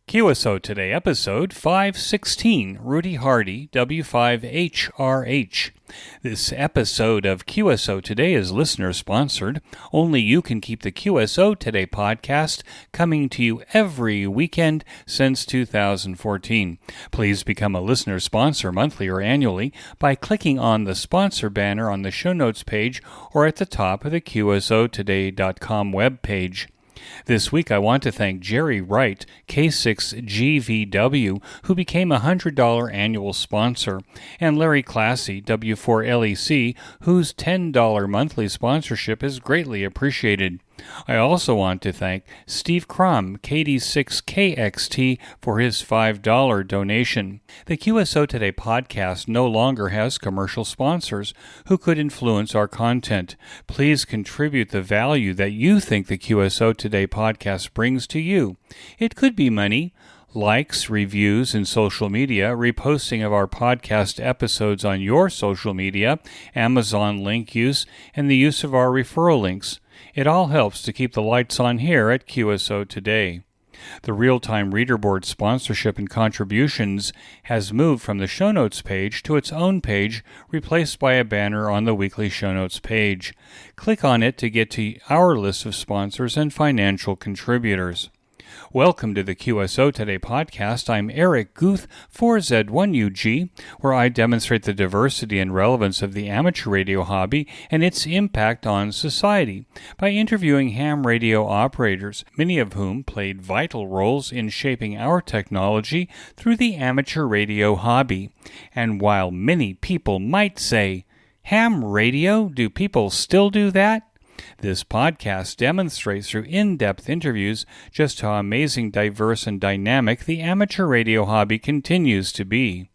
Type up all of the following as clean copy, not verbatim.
QSO Today, episode 516, Rudy Hardy, W5HRH. This episode of QSO Today is listener-sponsored. Only you can keep the QSO Today podcast coming to you every weekend since 2014. Please become a listener sponsor monthly or annually by clicking on the sponsor banner on the show notes page or at the top of the QSOtoday.com webpage. This week, I want to thank Jerry Wright, K6GVW, who became a $100 annual sponsor, and Larry Classy, W4LEC, whose $10 monthly sponsorship is greatly appreciated. I also want to thank Steve Crum, KD6KXT, for his $5 donation. The QSO Today podcast no longer has commercial sponsors who could influence our content. Please contribute the value that you think the QSO Today podcast brings to you. It could be money, likes, reviews in social media, reposting of our podcast episodes on your social media, Amazon link use, and the use of our referral links. It all helps to keep the lights on here at QSO Today. The real-time reader board sponsorship and contributions has moved from the show notes page to its own page, replaced by a banner on the weekly show notes page. Click on it to get to our list of sponsors and financial contributors. Welcome to the QSO Today podcast. I'm Eric Guth, 4Z1UG, where I demonstrate the diversity and relevance of the amateur radio hobby and its impact on society by interviewing ham radio operators, many of whom played vital roles in shaping our technology through the amateur radio hobby. And while many people might say, ham radio? Do people still do that? This podcast demonstrates through in-depth interviews just how amazing, diverse, and dynamic the amateur radio hobby continues to be.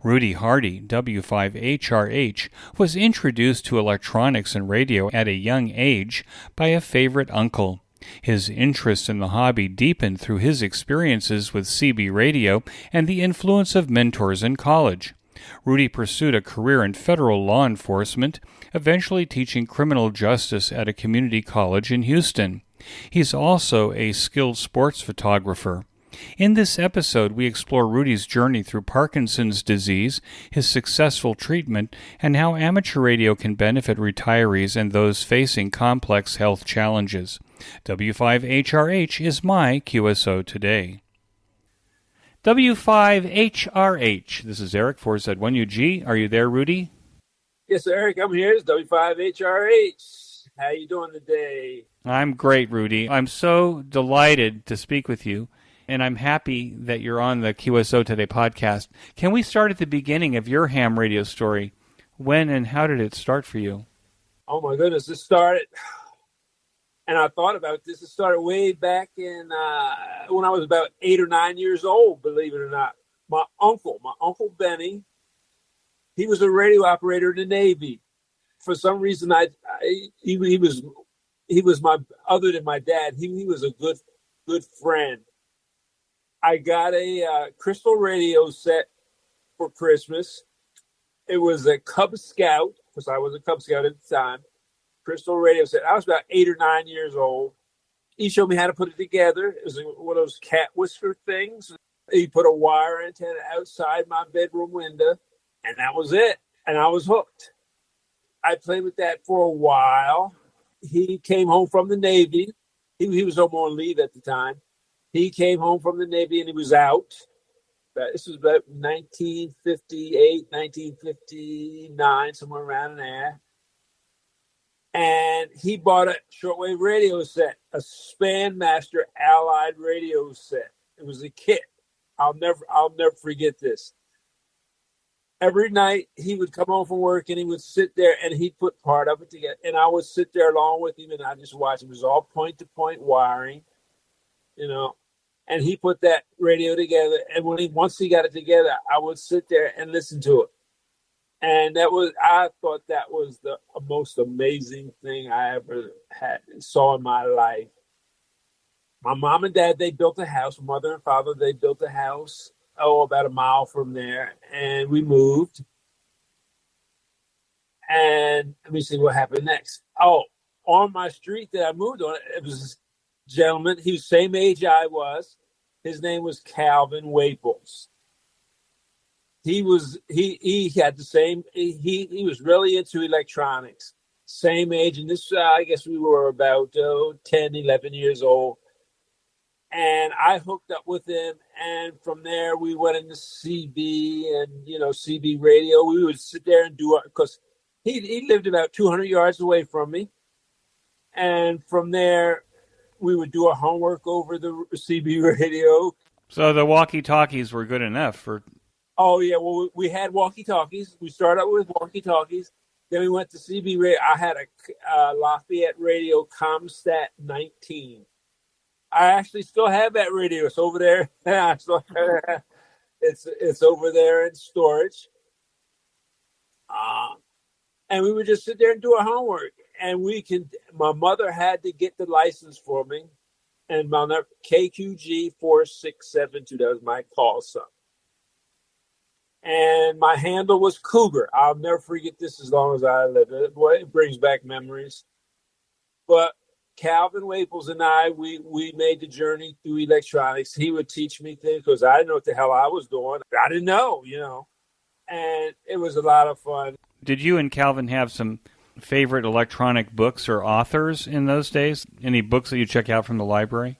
Rudy Hardy, W5HRH, was introduced to electronics and radio at a young age by a favorite uncle. His interest in the hobby deepened through his experiences with CB radio and the influence of mentors in college. Rudy pursued a career in federal law enforcement, eventually teaching criminal justice at a community college in Houston. He's also a skilled sports photographer. In this episode, we explore Rudy's journey through Parkinson's disease, his successful treatment, and how amateur radio can benefit retirees and those facing complex health challenges. W5HRH is my QSO Today. W5HRH. This is Eric, 4Z1UG. Are you there, Rudy? Yes, Eric, I'm here. It's W5HRH. How you doing today? I'm great, Rudy. I'm so delighted to speak with you, and I'm happy that you're on the QSO Today podcast. Can we start at the beginning of your ham radio story? When and how did it start for you? Oh, my goodness. It started, and I thought about this. It started way back in when I was about 8 or 9 years old, believe it or not. My uncle Benny, he was a radio operator in the Navy. For some reason, he was my, other than my dad, he was a good friend. I got a crystal radio set for Christmas. It was a Cub Scout, because I was a Cub Scout at the time. Crystal radio set. I was about 8 or 9 years old. He showed me how to put it together. It was one of those cat whisper things. He put a wire antenna outside my bedroom window, and that was it. And I was hooked. I played with that for a while. He came home from the Navy. He was home on leave at the time. He came home from the Navy and he was out. This was about 1958, 1959, somewhere around there. And he bought a shortwave radio set, a Span Master Allied radio set. It was a kit. I'll never forget this. Every night he would come home from work and he would sit there and he'd put part of it together. And I would sit there along with him and I just watch. It was all point-to-point wiring, and he put that radio together. And once he got it together, I would sit there and listen to it. And I thought that was the most amazing thing I ever saw in my life. My mom and dad, they built a house. Mother and father, they built a house, about a mile from there. And we moved. And let me see what happened next. On my street that I moved on, it was this gentleman. He was the same age I was. His name was Calvin Waples. He had the same, he was really into electronics, same age. And this, I guess we were about 10, 11 years old. And I hooked up with him. And from there, we went into CB and, CB radio. We would sit there and do it because he lived about 200 yards away from me. And from there, we would do our homework over the CB radio. So the walkie-talkies were good enough for... Oh, yeah. Well, we had walkie-talkies. We started out with walkie-talkies. Then we went to CB radio. I had a Lafayette radio Comstat 19. I actually still have that radio. It's over there. It's over there in storage. And we would just sit there and do our homework. And my mother had to get the license for me. And my number, KQG 4672, that was my call sign. And my handle was Cougar. I'll never forget this as long as I live. It brings back memories. But Calvin Waples and I, we made the journey through electronics. He would teach me things because I didn't know what the hell I was doing. I didn't know, And it was a lot of fun. Did you and Calvin have some favorite electronic books or authors in those days? Any books that you check out from the library?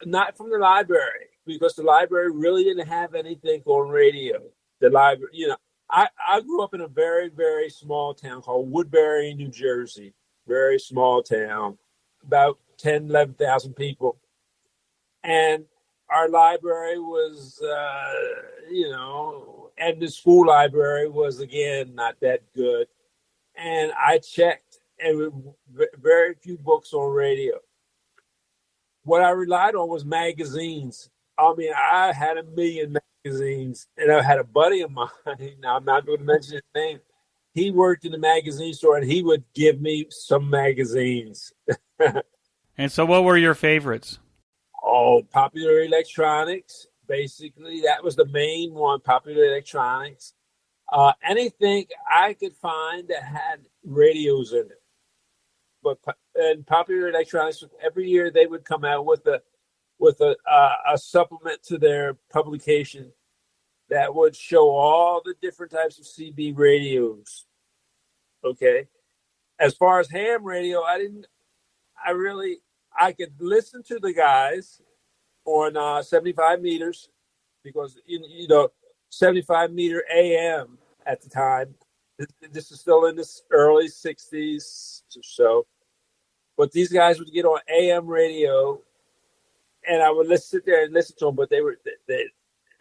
Not from the library, because the library really didn't have anything on radio. The library, I grew up in a very, very small town called Woodbury, New Jersey. Very small town, about 10, 11,000 people. And our library was, and the school library was, again, not that good. And I checked, and very few books on radio. What I relied on was magazines. I mean, I had 1 million magazines, and I had a buddy of mine. Now, I'm not going to mention his name. He worked in the magazine store, and he would give me some magazines. And so what were your favorites? Oh, Popular Electronics. Basically, that was the main one, Popular Electronics. Anything I could find that had radios in it. And Popular Electronics, every year they would come out with a supplement to their publication that would show all the different types of CB radios. Okay. As far as ham radio, I could listen to the guys on 75 meters because, 75 meter AM at the time. This is still in the early 60s or so. But these guys would get on AM radio, and I would sit there and listen to them. But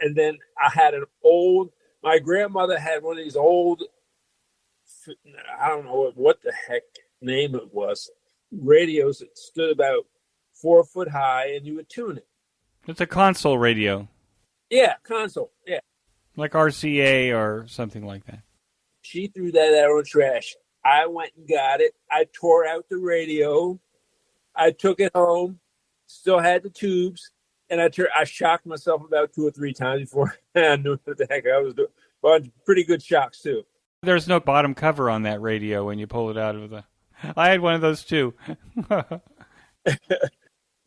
and then I had my grandmother had one of these old, I don't know what the heck name it was, radios that stood about 4 foot high, and you would tune it. It's a console radio. Yeah, console, yeah. Like RCA or something like that. She threw that out on the trash. I went and got it. I tore out the radio. I took it home, still had the tubes, and I shocked myself about 2 or 3 times before I knew what the heck I was doing. Well, pretty good shocks, too. There's no bottom cover on that radio when you pull it out of the... I had one of those, too.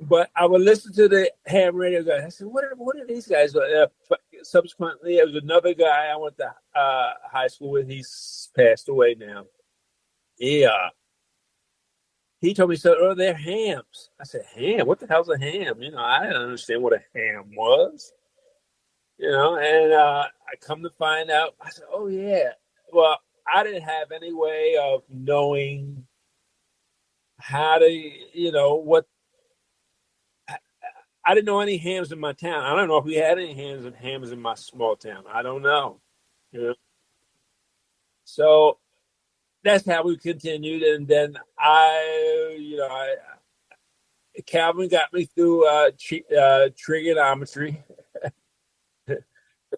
But I would listen to the ham radio guys. I said, what are these guys doing? Subsequently, there was another guy I went to high school with. He's passed away now. Yeah. He told me, they're hams. I said, ham? What the hell's a ham? I didn't understand what a ham was. And I come to find out, I said, oh, yeah. Well, I didn't have any way of knowing how to, what. I didn't know any hams in my town. I don't know if we had any hams in my small town. I don't know. So that's how we continued. And then Calvin got me through trigonometry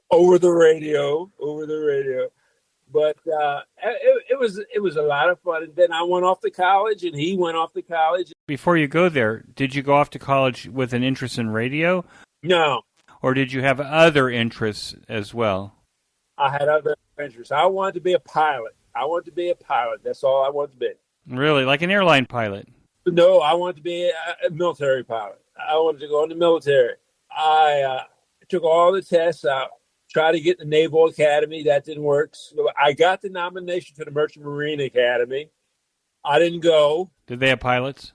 over the radio. But it was a lot of fun. And then I went off to college, and he went off to college. Before you go there, did you go off to college with an interest in radio? No. Or did you have other interests as well? I had other interests. I wanted to be a pilot. That's all I wanted to be. Really? Like an airline pilot? No, I wanted to be a military pilot. I wanted to go in the military. I took all the tests. I tried to get the Naval Academy. That didn't work. So I got the nomination to the Merchant Marine Academy. I didn't go. Did they have pilots?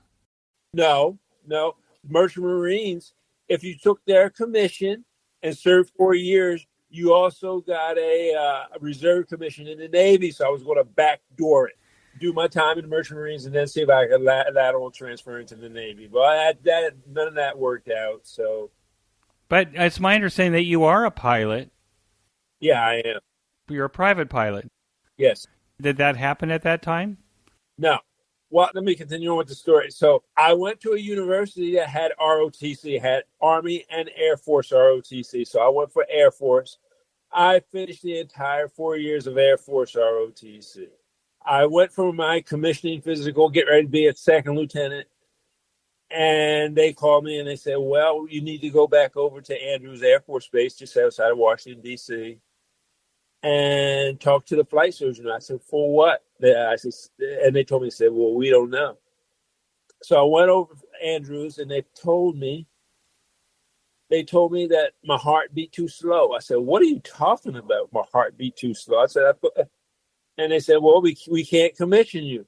No, no. Merchant Marines, if you took their commission and served 4 years, you also got a reserve commission in the Navy. So I was going to backdoor it, do my time in the Merchant Marines, and then see if I could lateral transfer into the Navy. But none of that worked out. So, But it's my understanding that you are a pilot. yeah, I am. You're a private pilot. Yes. Did that happen at that time? No. Well, let me continue on with the story. So I went to a university that had ROTC, had Army and Air Force ROTC. So I went for Air Force. I finished the entire 4 years of Air Force ROTC. I went for my commissioning physical, get ready to be a second lieutenant. And they called me and they said, well, you need to go back over to Andrews Air Force Base just outside of Washington, D.C., and talk to the flight surgeon. I said, for what? I said, and they told me, they said, well, we don't know. So I went over to Andrews and they told me that my heart beat too slow. I said, what are you talking about? My heart beat too slow. I said, and they said, well, we can't commission you.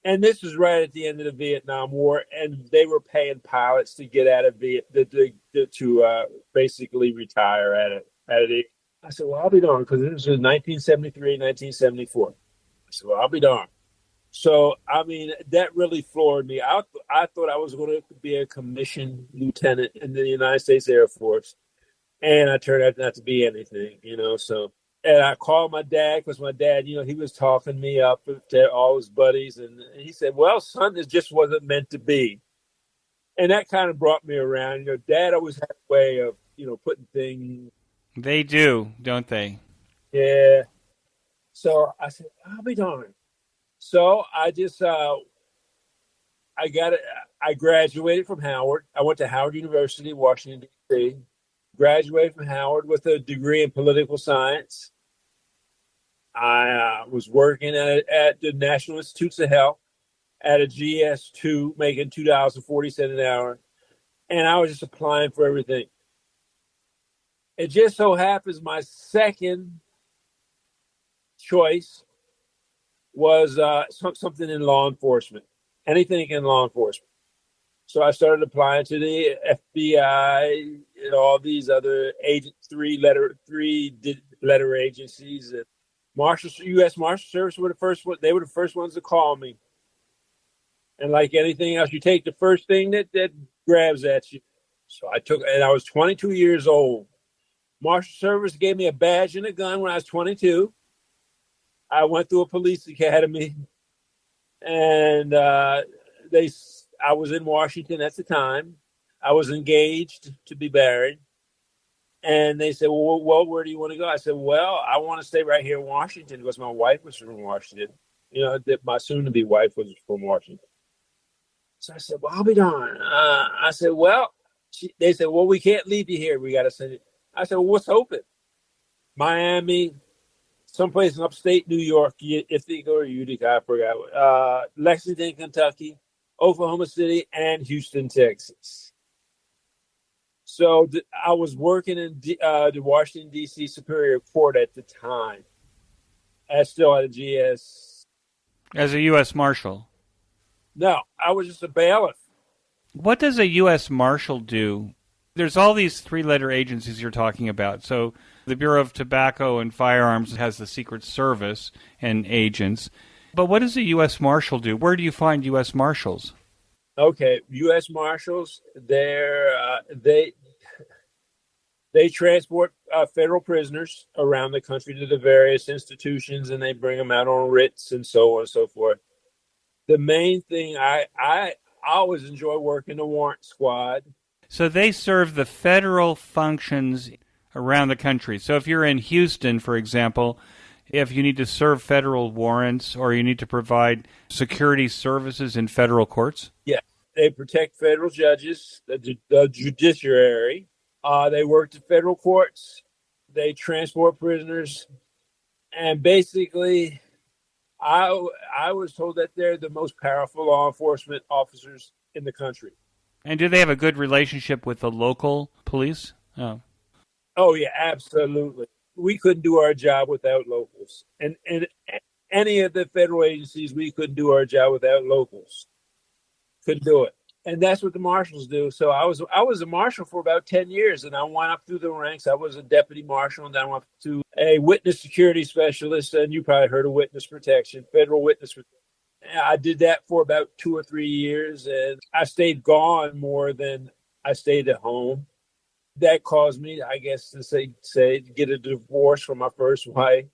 And this was right at the end of the Vietnam War, and they were paying pilots to get out of to basically retire at it. I said, well, I'll be darned, because this was 1973, 1974. I said, well, I'll be darned. So, I mean, that really floored me. I thought I was going to be a commissioned lieutenant in the United States Air Force, and I turned out not to be anything, so. And I called my dad, because my dad, he was talking me up to all his buddies, and he said, well, son, this just wasn't meant to be. And that kind of brought me around. Dad always had a way of, putting things. They do, don't they? Yeah. So I said, I'll be darned. So I just, I graduated from Howard. I went to Howard University, Washington, D.C., graduated from Howard with a degree in political science. I was working at the National Institutes of Health at a GS2, making $2.40 an hour. And I was just applying for everything. It just so happens my second choice was something in law enforcement, anything in law enforcement. So I started applying to the FBI and all these other three-letter agencies. And U.S. Marshal Service were the first one. They were the first ones to call me. And like anything else, you take the first thing that grabs at you. So I took, and I was 22 years old. Marshal Service gave me a badge and a gun when I was 22. I went through a police academy, and I was in Washington at the time. I was engaged to be married. And they said, well, where do you want to go? I said, well, I want to stay right here in Washington, because my wife was from Washington. My soon-to-be wife was from Washington. So I said, well, I'll be darned. I said, well, they said, well, we can't leave you here. We got to send it. I said, well, what's open? Miami, someplace in upstate New York, Ithaca or Utica, I forgot. Lexington, Kentucky, Oklahoma City, and Houston, Texas. So I was working in the Washington, D.C. Superior Court at the time. I still had a GS. As a U.S. Marshal? No, I was just a bailiff. What does a U.S. Marshal do? There's all these three-letter agencies you're talking about. So the Bureau of Tobacco and Firearms has the Secret Service and agents. But what does a U.S. Marshal do? Where do you find U.S. Marshals? Okay, U.S. Marshals, they transport federal prisoners around the country to the various institutions, and they bring them out on writs and so on and so forth. The main thing, I always enjoy working the warrant squad. So they serve the federal functions around the country. So if you're in Houston, for example, if you need to serve federal warrants or you need to provide security services in federal courts? Yeah, they protect federal judges, the judiciary. They work the federal courts. They transport prisoners. And basically, I was told that they're the most powerful law enforcement officers in the country. And do they have a good relationship with the local police? Oh. Oh yeah, absolutely. We couldn't do our job without locals, and any of the federal agencies, we couldn't do our job without locals. Couldn't do it, and that's what the marshals do. So I was a marshal for about 10 years, and I went up through the ranks. I was a deputy marshal, and then I went up to a witness security specialist, and you probably heard of witness protection, federal witness protection. I did that for about 2 or 3 years, and I stayed gone more than I stayed at home. That caused me, I guess, to say to get a divorce from my first wife.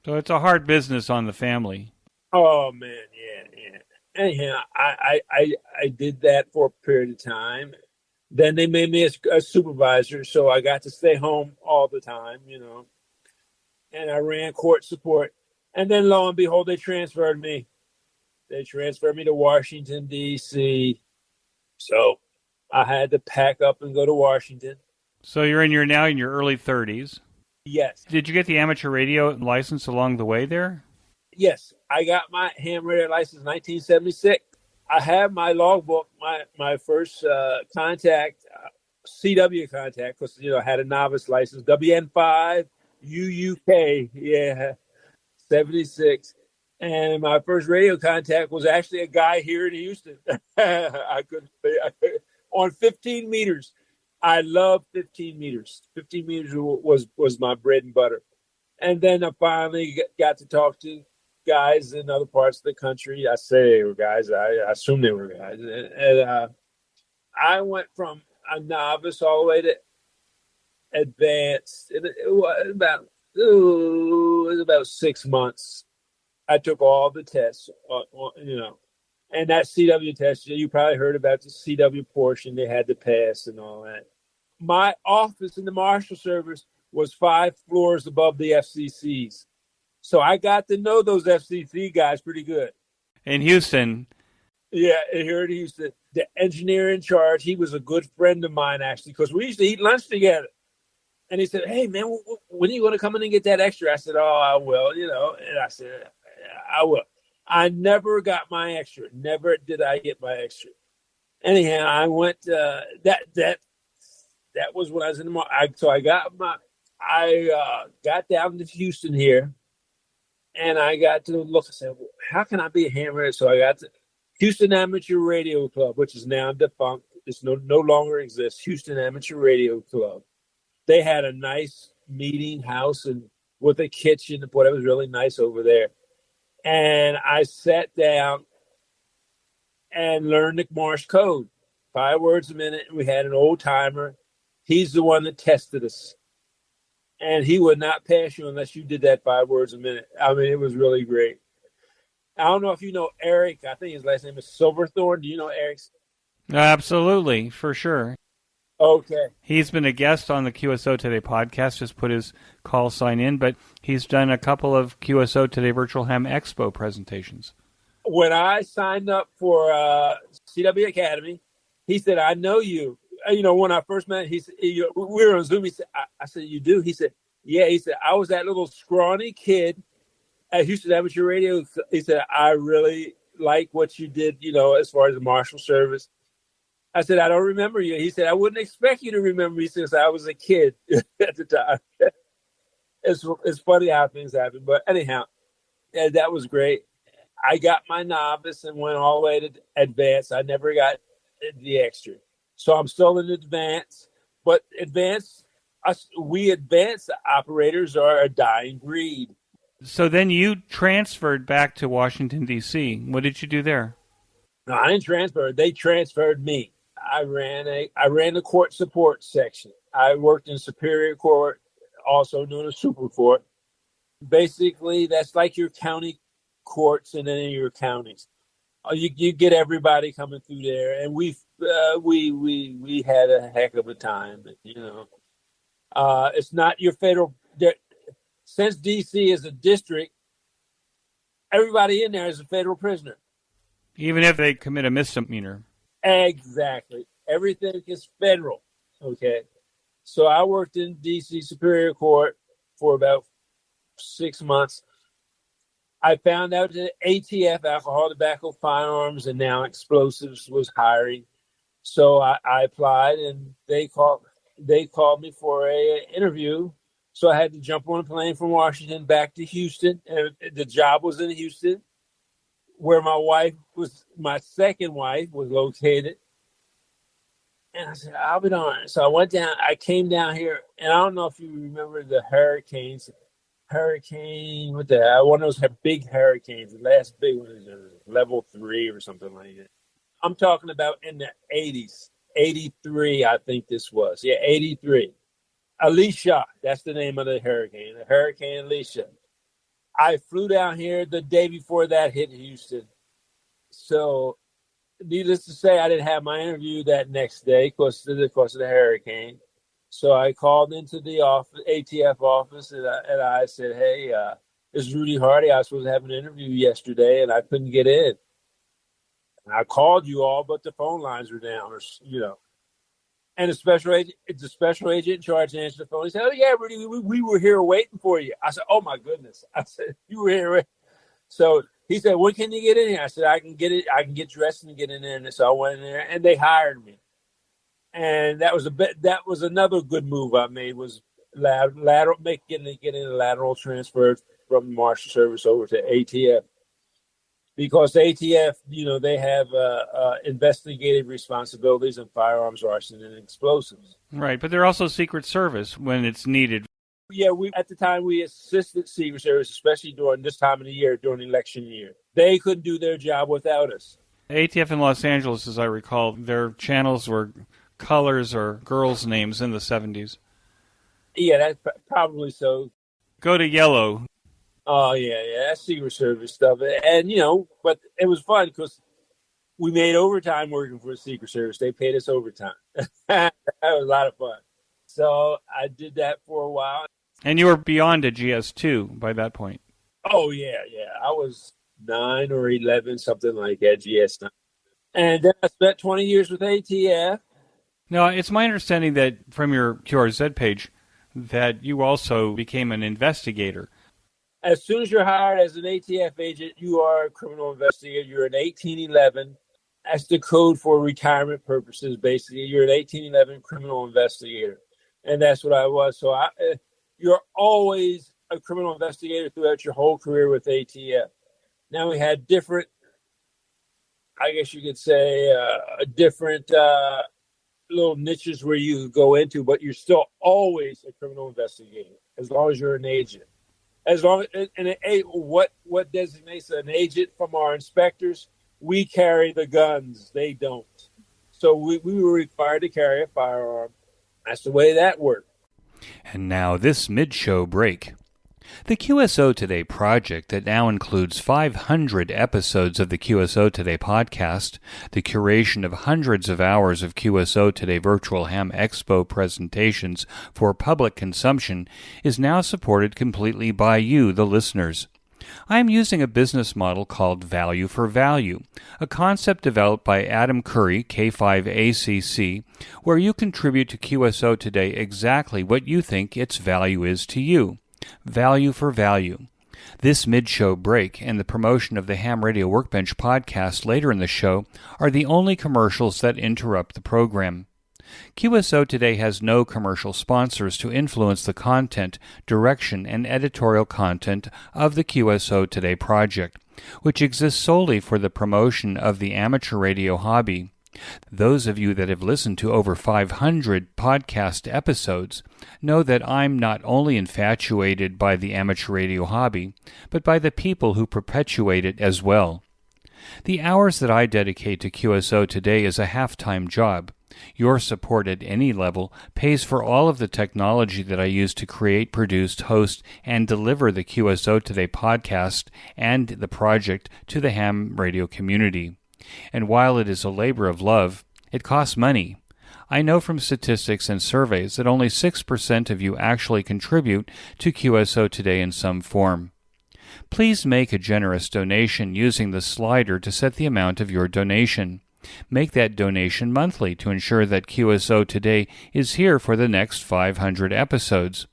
So it's a hard business on the family. Oh man, yeah. Anyhow, I did that for a period of time. Then they made me a supervisor, so I got to stay home all the time, And I ran court support, and then lo and behold, they transferred me. They transferred me to Washington D.C. So I had to pack up and go to Washington. So you're now in your early 30s. Yes. Did you get the amateur radio license along the way there? Yes, I got my ham radio license in 1976. I have my logbook, my first contact, CW contact, because I had a novice license, WN5 UUK, 76. And my first radio contact was actually a guy here in Houston. I couldn't on 15 meters. I love 15 meters. 15 meters was my bread and butter. And then I finally got to talk to guys in other parts of the country. I say they were guys. I assume they were guys. And I went from a novice all the way to advanced. It was about 6 months. I took all the tests, and that CW test, you probably heard about the CW portion they had to pass and all that. My office in the Marshal Service was 5 floors above the FCC's. So I got to know those FCC guys pretty good. In Houston? Yeah, here in Houston. The engineer in charge, he was a good friend of mine, actually, because we used to eat lunch together. And he said, hey, man, when are you going to come in and get that extra? I said, oh, I will, And I said, I will. I never got my extra. Never did I get my extra. Anyhow, I went, that was when I was in the, so I got got down to Houston here. And I got to look and say, well, how can I be a ham radio? So I got to Houston Amateur Radio Club, which is now defunct. It's no longer exists. Houston Amateur Radio Club. They had a nice meeting house and with a kitchen. Boy, it was really nice over there. And I sat down and learned the Morse code, 5 words a minute. We had an old timer. He's the one that tested us. And he would not pass you unless you did that 5 words a minute. I mean, it was really great. I don't know if you know Eric. I think his last name is Silverthorne. Do you know Eric? Absolutely, for sure. Okay. He's been a guest on the QSO Today podcast, just put his call sign in, but he's done a couple of QSO Today Virtual Ham Expo presentations. When I signed up for CW Academy, he said, I know you. When I first met, he said, we were on Zoom. He said, I said, you do? He said, yeah. He said, I was that little scrawny kid at Houston Amateur Radio. He said, I really like what you did, as far as the Marshal Service. I said, I don't remember you. He said, I wouldn't expect you to remember me since I was a kid at the time. It's funny how things happen. But anyhow, that was great. I got my novice and went all the way to advanced. I never got the extra. So I'm still in advanced. But we advanced operators are a dying breed. So then you transferred back to Washington, D.C. What did you do there? No, I didn't transfer. They transferred me. I ran the court support section. I worked in Superior Court, also known as Super Court. Basically, that's like your county courts and then in your counties. You get everybody coming through there, and we had a heck of a time. It's not your federal. Since D.C. is a district, everybody in there is a federal prisoner. Even if they commit a misdemeanor. Exactly. Everything is federal. Okay. So I worked in D.C. Superior Court for about 6 months. I found out that ATF, Alcohol, Tobacco, Firearms, and now Explosives was hiring. So I applied, and they called. they called me for a interview. So I had to jump on a plane from Washington back to Houston. And the job was in Houston, where my second wife was located. And I said, I'll be darned. So I came down here, and I don't know if you remember the hurricanes. One of those big hurricanes, the last big one is level 3 or something like that. I'm talking about in the 80s, 83, I think this was. Yeah, 83. Alicia, that's the name of the hurricane, Hurricane Alicia. I flew down here the day before that hit Houston. So, needless to say, I didn't have my interview that next day because of the hurricane. So I called into the ATF office, and I said, hey, this is Rudy Hardy. I was supposed to have an interview yesterday, and I couldn't get in. And I called you all, but the phone lines were down, And the special agent in charge answered the phone. He said, oh, yeah, Rudy, we were here waiting for you. I said, oh, my goodness. I said, you were here waiting. So he said, when can you get in here? I said, I can get dressed and get in there. And so I went in there, and they hired me. And that was another good move I made, was getting a lateral transfer from the Marshal Service over to ATF. Because the ATF, they have investigative responsibilities in firearms, arson, and explosives. Right, but they're also Secret Service when it's needed. Yeah, at the time we assisted Secret Service, especially during this time of the year, during election year. They couldn't do their job without us. ATF in Los Angeles, as I recall, their channels were colors or girls' names in the 70s. Yeah, that's probably so. Go to yellow. Oh, yeah, that's Secret Service stuff. And, but it was fun because we made overtime working for the Secret Service. They paid us overtime. That was a lot of fun. So I did that for a while. And you were beyond a GS2 by that point. Oh, yeah. I was 9 or 11, something like that, GS9. And then I spent 20 years with ATF. Now, it's my understanding that from your QRZ page that you also became an investigator. As soon as you're hired as an ATF agent, you are a criminal investigator. You're an 1811. That's the code for retirement purposes, basically. You're an 1811 criminal investigator. And that's what I was. So you're always a criminal investigator throughout your whole career with ATF. Now we had different, I guess you could say, different little niches where you could go into, but you're still always a criminal investigator as long as you're an agent. As long as, what designates an agent from our inspectors? We carry the guns. They don't. So we were required to carry a firearm. That's the way that worked. And now this mid-show break. The QSO Today project that now includes 500 episodes of the QSO Today podcast, the curation of hundreds of hours of QSO Today Virtual Ham Expo presentations for public consumption, is now supported completely by you, the listeners. I am using a business model called Value for Value, a concept developed by Adam Curry, K5ACC, where you contribute to QSO Today exactly what you think its value is to you. Value for Value. This mid-show break and the promotion of the Ham Radio Workbench podcast later in the show are the only commercials that interrupt the program. QSO Today has no commercial sponsors to influence the content, direction, and editorial content of the QSO Today project, which exists solely for the promotion of the amateur radio hobby. Those of you that have listened to over 500 podcast episodes know that I'm not only infatuated by the amateur radio hobby, but by the people who perpetuate it as well. The hours that I dedicate to QSO Today is a half-time job. Your support at any level pays for all of the technology that I use to create, produce, host, and deliver the QSO Today podcast and the project to the ham radio community. And while it is a labor of love, it costs money. I know from statistics and surveys that only 6% of you actually contribute to QSO Today in some form. Please make a generous donation using the slider to set the amount of your donation. Make that donation monthly to ensure that QSO Today is here for the next 500 episodes.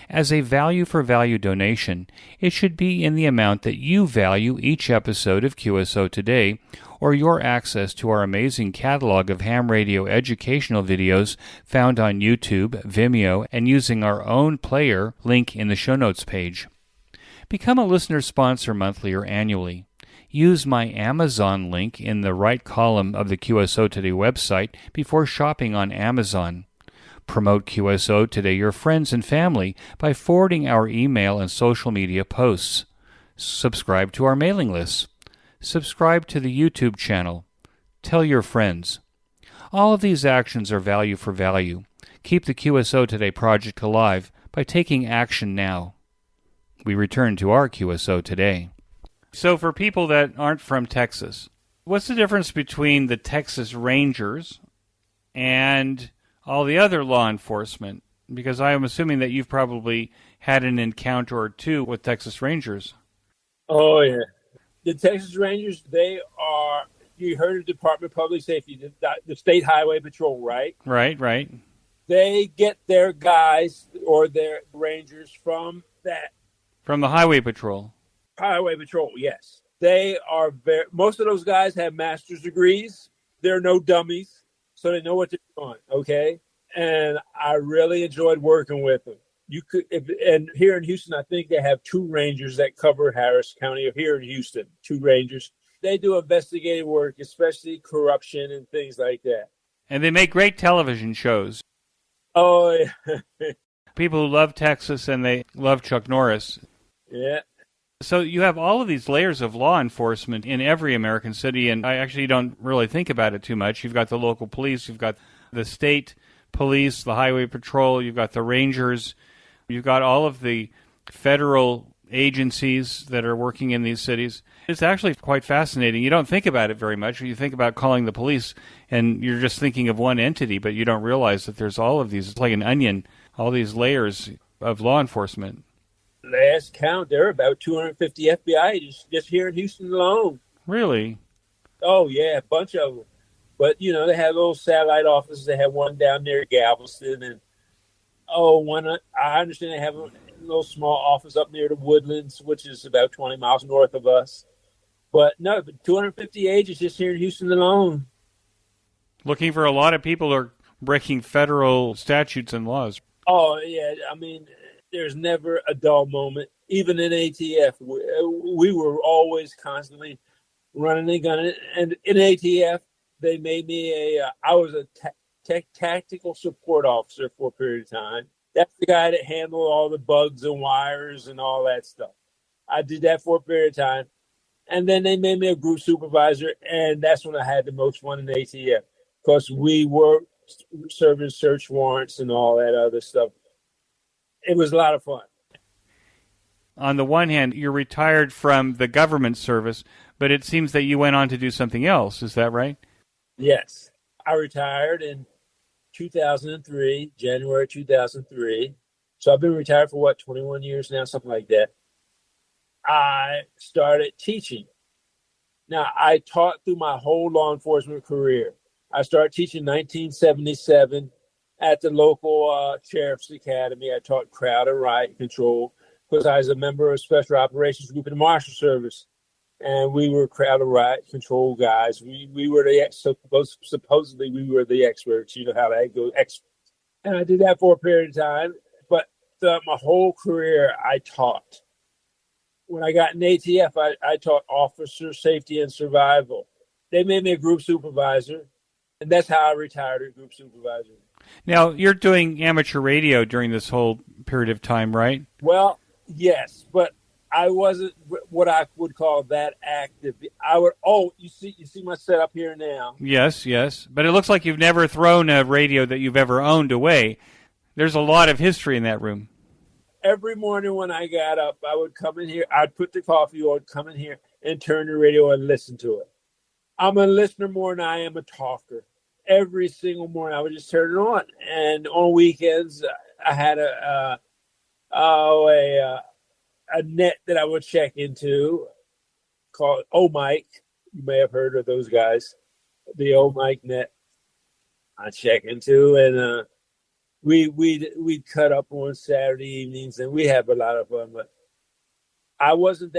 As a value-for-value donation, it should be in the amount that you value each episode of QSO Today, or your access to our amazing catalog of ham radio educational videos found on YouTube, Vimeo, and using our own player, link in the show notes page. Become a listener sponsor monthly or annually. Use my Amazon link in the right column of the QSO Today website before shopping on Amazon. Promote QSO to your friends and family by forwarding our email and social media posts. Subscribe to our mailing lists. Subscribe to the YouTube channel. Tell your friends. All of these actions are value for value. Keep the QSO Today project alive by taking action now. We return to our QSO Today. So for people that aren't from Texas, what's the difference between the Texas Rangers and all the other law enforcement? Because I am assuming that you've probably had an encounter or two with Texas Rangers. Oh, yeah. The Texas Rangers, you heard of Department of Public Safety, the State Highway Patrol, right? Right. They get their guys or their Rangers from the Highway Patrol. Highway Patrol, yes. Most of those guys have master's degrees. They're no dummies, so they know what they're doing, okay? And I really enjoyed working with them. And here in Houston, I think they have 2 Rangers that cover Harris County, or here in Houston, 2 Rangers. They do investigative work, especially corruption and things like that. And they make great television shows. Oh, yeah. People who love Texas and they love Chuck Norris. Yeah. So you have all of these layers of law enforcement in every American city, and I actually don't really think about it too much. You've got the local police, you've got the state police, the highway patrol, you've got the rangers, you've got all of the federal agencies that are working in these cities. It's actually quite fascinating. You don't think about it very much. You think about calling the police, and you're just thinking of one entity, but you don't realize that there's all of these. It's like an onion, all these layers of law enforcement. Last count, there are about 250 FBI agents just here in Houston alone. Really? Oh, yeah, a bunch of them. But, they have little satellite offices. They have one down near Galveston. And, I understand they have a little small office up near the Woodlands, which is about 20 miles north of us. But, 250 agents just here in Houston alone. Looking for a lot of people who are breaking federal statutes and laws. Oh, yeah. I mean, there's never a dull moment. Even in ATF, we were always constantly running and gunning. And in ATF, they made me I was a tactical support officer for a period of time. That's the guy that handled all the bugs and wires and all that stuff. I did that for a period of time. And then they made me a group supervisor, and that's when I had the most fun in ATF, because we were serving search warrants and all that other stuff. It was a lot of fun. On the one hand, you're retired from the government service, but it seems that you went on to do something else. Is that right? Yes. I retired in 2003, January 2003. So I've been retired for, 21 years now, something like that. I started teaching. Now, I taught through my whole law enforcement career. I started teaching in 1977 at the local Sheriff's Academy. I taught crowd and riot control because I was a member of Special Operations Group in the Marshal Service. And we were crowd and riot control guys. We were supposedly we were the experts. You know how that goes. And I did that for a period of time. But throughout my whole career, I taught. When I got in ATF, I taught officer safety and survival. They made me a group supervisor, and that's how I retired as group supervisor. Now, you're doing amateur radio during this whole period of time, right? Well, yes, but I wasn't what I would call that active. You see my setup here now. Yes, but it looks like you've never thrown a radio that you've ever owned away. There's a lot of history in that room. Every morning when I got up, I would come in here. I'd put the coffee on, come in here, and turn the radio and listen to it. I'm a listener more than I am a talker. Every single morning, I would just turn it on. And on weekends, I had a net that I would check into called Mike. You may have heard of those guys. The Mike net I check into, and we'd cut up on Saturday evenings, and we have a lot of fun. But I wasn't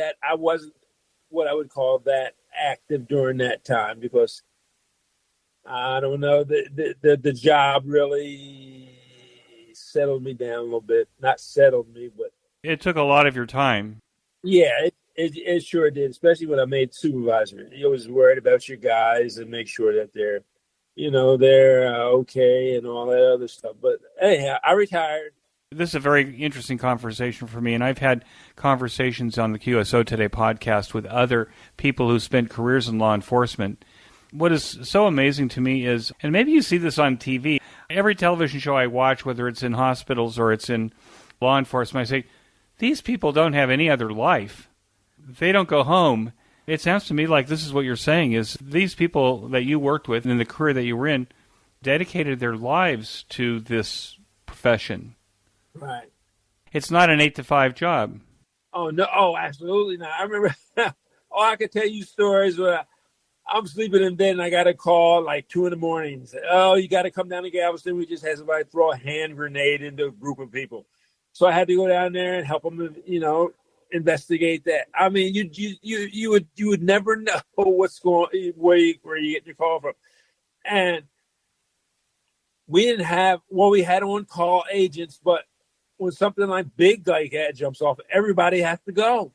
what I would call that active during that time, because I don't know, the job really settled me down a little bit. Not settled me, but It took a lot of your time. yeah, it sure did. Especially when I made supervisor, you always worried about your guys and make sure that they're okay and all that other stuff. But anyhow, I retired. This is a very interesting conversation for me, and I've had conversations on the QSO Today podcast with other people who spent careers in law enforcement. What is so amazing to me is, and maybe you see this on TV, every television show I watch, whether it's in hospitals or it's in law enforcement, I say, these people don't have any other life. They don't go home. It sounds to me like this is what you're saying, is these people that you worked with and the career that you were in dedicated their lives to this profession. Right. It's not an 8-to-5 job. Oh, no. Oh, absolutely not. I remember, I could tell you stories where I'm sleeping in bed and I got a call like 2 a.m. Say, oh, you got to come down to Galveston. We just had somebody throw a hand grenade into a group of people. So I had to go down there and help them, investigate that. I mean, you would never know what's going, where you get your call from. And we didn't have, we had on-call agents, but when something like big like that jumps off, everybody has to go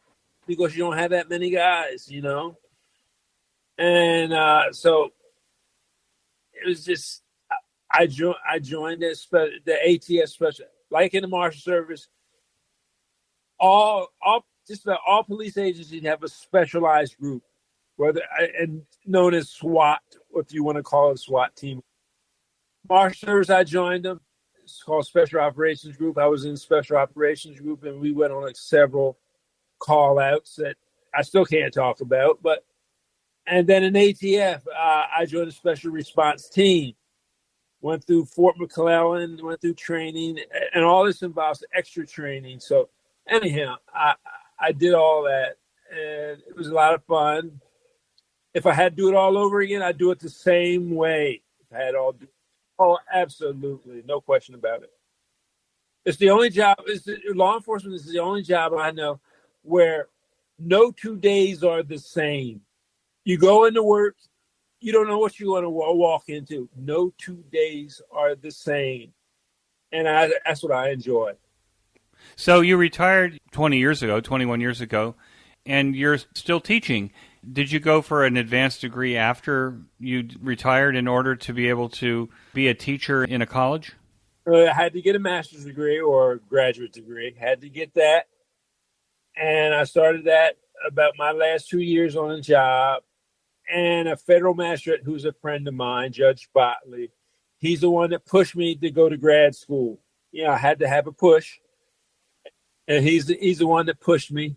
because you don't have that many guys, And so it was just, I joined the ATS special, like in the Marshal Service. Just about all police agencies have a specialized group, and known as SWAT, if you want to call it a SWAT team. Marshal Service, I joined them. It's called Special Operations Group. I was in Special Operations Group, and we went on like several call-outs that I still can't talk about. And then in ATF, I joined a Special Response Team. Went through Fort McClellan, went through training, and all this involves extra training. So anyhow, I did all that, and it was a lot of fun. If I had to do it all over again, I'd do it the same way. If I had Oh, absolutely. No question about it. It's the only job, law enforcement is the only job I know where no 2 days are the same. You go into work, you don't know what you're going to walk into. No 2 days are the same. And that's what I enjoy. So you retired 21 years ago, and you're still teaching. Did you go for an advanced degree after you retired in order to be able to be a teacher in a college? I had to get a master's degree or a graduate degree. Had to get that. And I started that about my last 2 years on the job. And a federal magistrate who's a friend of mine, Judge Botley, he's the one that pushed me to go to grad school. I had to have a push. And he's the one that pushed me.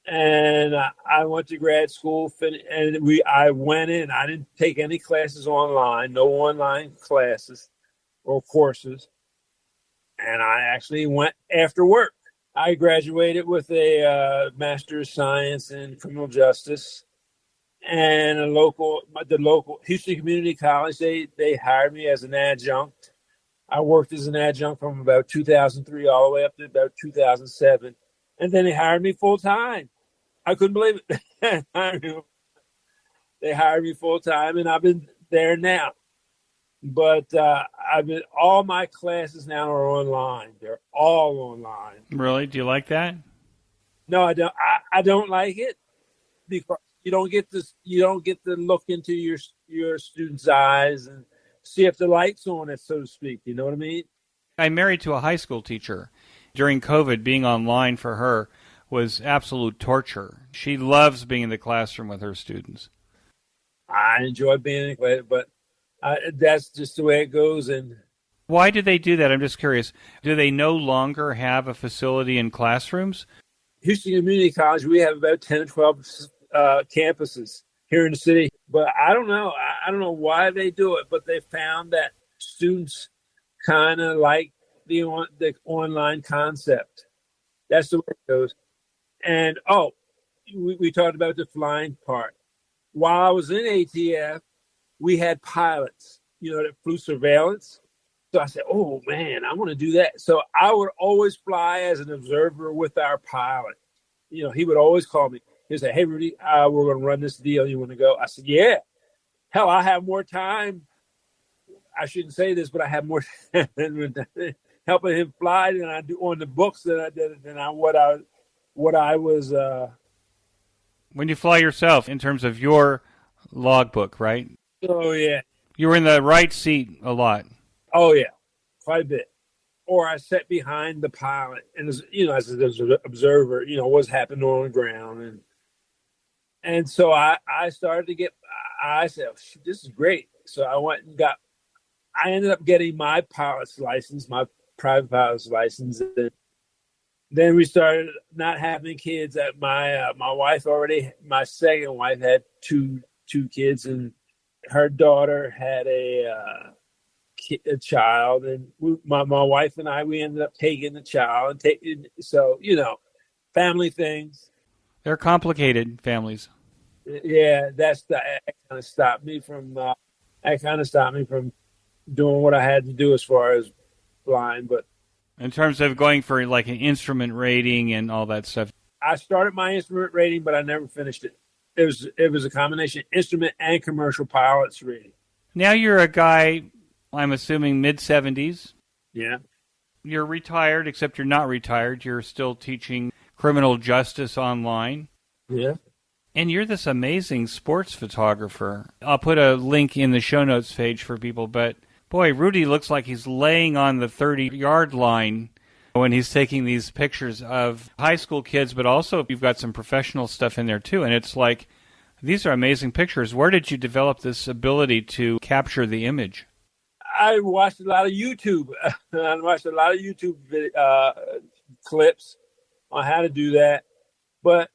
And I went to grad school, and I went in. I didn't take any classes online, no online classes or courses. And I actually went after work. I graduated with a Master's of Science in Criminal Justice, and the local Houston Community College. They hired me as an adjunct. I worked as an adjunct from about 2003 all the way up to about 2007, and then they hired me full time. I couldn't believe it. They hired me full time, and I've been there now. But all my classes now are online. They're all online. Really? Do you like that? No, I don't. I don't like it because you don't get to look into your students' eyes and see if the light's on it, so to speak. You know what I mean? I'm married to a high school teacher. During COVID, being online for her was absolute torture. She loves being in the classroom with her students. I enjoy being in the class, but that's just the way it goes. And why do they do that? I'm just curious. Do they no longer have a facility in classrooms? Houston Community College, we have about 10 or 12 campuses here in the city. But I don't know. I don't know why they do it, but they found that students kind of like the online concept. That's the way it goes. And, we talked about the flying part. While I was in ATF, we had pilots, that flew surveillance. So I said, oh, man, I want to do that. So I would always fly as an observer with our pilot. He would always call me. He'd say, hey, Rudy, we're going to run this deal. You want to go? I said, yeah. Hell, I have more time. I shouldn't say this, but I have more time helping him fly than I do on the books what I was. When you fly yourself, in terms of your logbook, right? Oh, yeah. You were in the right seat a lot. Oh, yeah, quite a bit. Or I sat behind the pilot and, as an observer, what's happening on the ground. And so I started to I said, oh, this is great. So I ended up getting my pilot's license, my private pilot's license. And then we started not having kids. My my second wife had two kids, and her daughter had a child, and my wife and we ended up taking the child family things. They're complicated families. Yeah, that kind of stopped me from doing what I had to do as far as flying. But in terms of going for like an instrument rating and all that stuff, I started my instrument rating, but I never finished it. It was a combination instrument and commercial pilots rating. Now you're a guy, I'm assuming mid-70s. Yeah. You're retired, except you're not retired. You're still teaching criminal justice online. Yeah. And you're this amazing sports photographer. I'll put a link in the show notes page for people, but boy, Rudy looks like he's laying on the 30-yard line when he's taking these pictures of high school kids, but also you've got some professional stuff in there too. And it's like, these are amazing pictures. Where did you develop this ability to capture the image? I watched a lot of YouTube. I watched a lot of YouTube clips on how to do that. But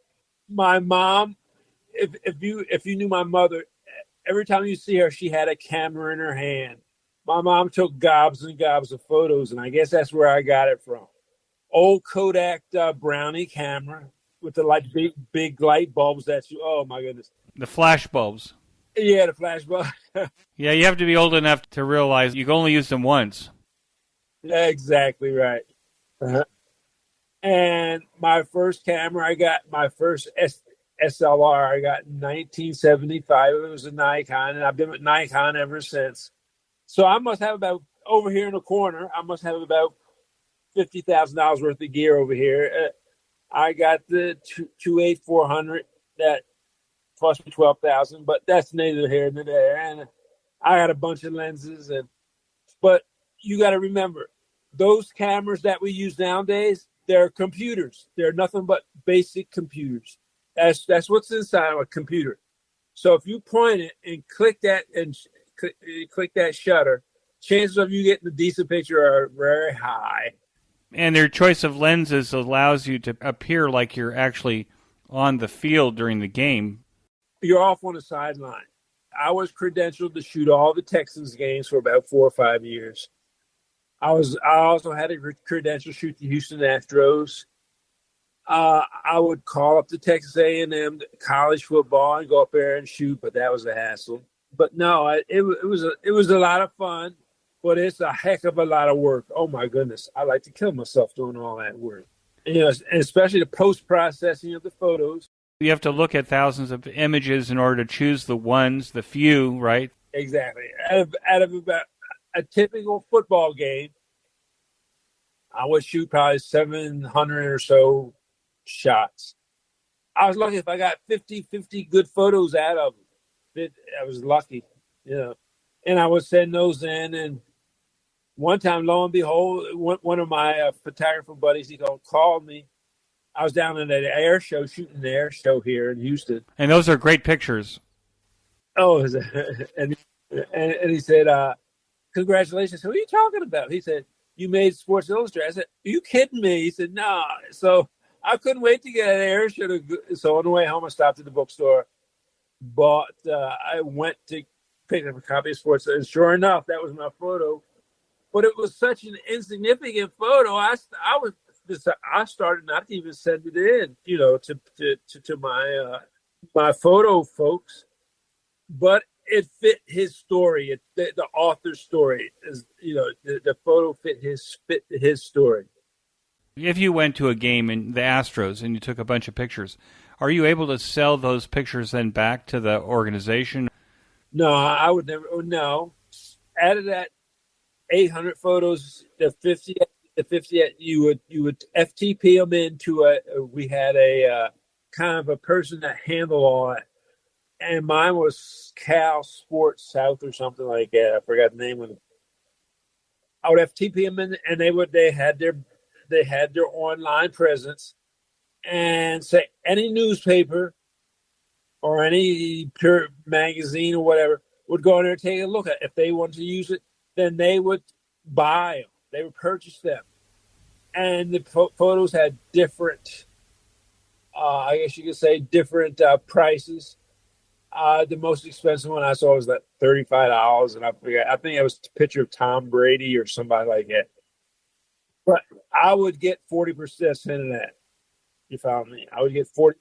my mom, if you knew my mother, every time you see her, she had a camera in her hand. My mom took gobs and gobs of photos, and I guess that's where I got it from. Old Kodak Brownie camera with the big light bulbs oh my goodness. The flash bulbs. Yeah, the flash bulb. Yeah, you have to be old enough to realize you can only use them once. Yeah, exactly right. Uh-huh. And my first camera, I got my first SLR, I got in 1975. It was a Nikon, and I've been with Nikon ever since. So I must have about, over here in the corner, I must have about $50,000 worth of gear over here. I got the 28400 that cost me $12,000, but that's neither here nor there. And I got a bunch of lenses, but you got to remember, those cameras that we use nowadays, they're computers. They're nothing but basic computers. That's what's inside of a computer. So if you point it and click that shutter, chances of you getting a decent picture are very high. And their choice of lenses allows you to appear like you're actually on the field during the game. You're off on the sideline. I was credentialed to shoot all the Texans games for about 4 or 5 years. I also had a credential to shoot the Houston Astros. I would call up the Texas A&M college football and go up there and shoot, but that was a hassle. But no, it was a lot of fun, but it's a heck of a lot of work. Oh my goodness, I like to kill myself doing all that work. And, and especially the post-processing of the photos. You have to look at thousands of images in order to choose the few, right? Exactly. Out of about a typical football game, I would shoot probably 700 or so shots. I was lucky if I got 50 good photos out of them. I was lucky, and I would send those in. And one time, lo and behold, one of my photographer buddies, he called me. I was down at an air show, shooting an air show here in Houston. And those are great pictures. Oh, and he said, congratulations. Who are you talking about? He said, you made Sports Illustrated. I said, are you kidding me? He said, no. So I couldn't wait to get an air show. So on the way home, I stopped at the bookstore. I went to pick up a copy of Sports, and sure enough, that was my photo. But it was such an insignificant photo. I started not to even send it in, to my photo folks. But it fit his story. The author's story is, the photo fit his story. If you went to a game in the Astros and you took a bunch of pictures, are you able to sell those pictures then back to the organization? No, I would never. No, out of that 800 photos, the 50, you would FTP them into we had a kind of a person that handled all that, and mine was Cal Sports South or something like that. I forgot the name of it. I would FTP them in, and they had their online presence, and say any newspaper or any pure magazine or whatever would go in there and take a look at it. If they wanted to use it, then they would buy them. They would purchase them. And the photos had different, I guess you could say, different prices. The most expensive one I saw was that $35, and I forgot. I think it was a picture of Tom Brady or somebody like that. But I would get 40% of that. You follow me? I would get 40%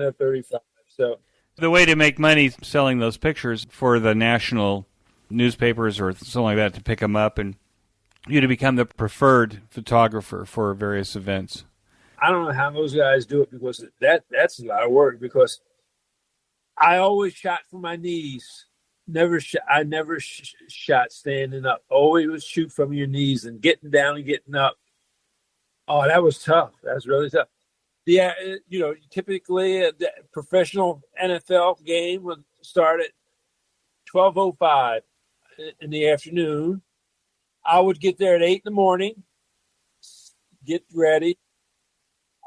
of 35. So the way to make money selling those pictures for the national newspapers or something like that to pick them up and you to become the preferred photographer for various events. I don't know how those guys do it, because that's a lot of work, because I always shot from my knees. I never shot standing up. Always would shoot from your knees and getting down and getting up. Oh, that was tough. That was really tough. Yeah, typically the professional NFL game would start at 12:05 in the afternoon. I would get there at 8 in the morning, get ready.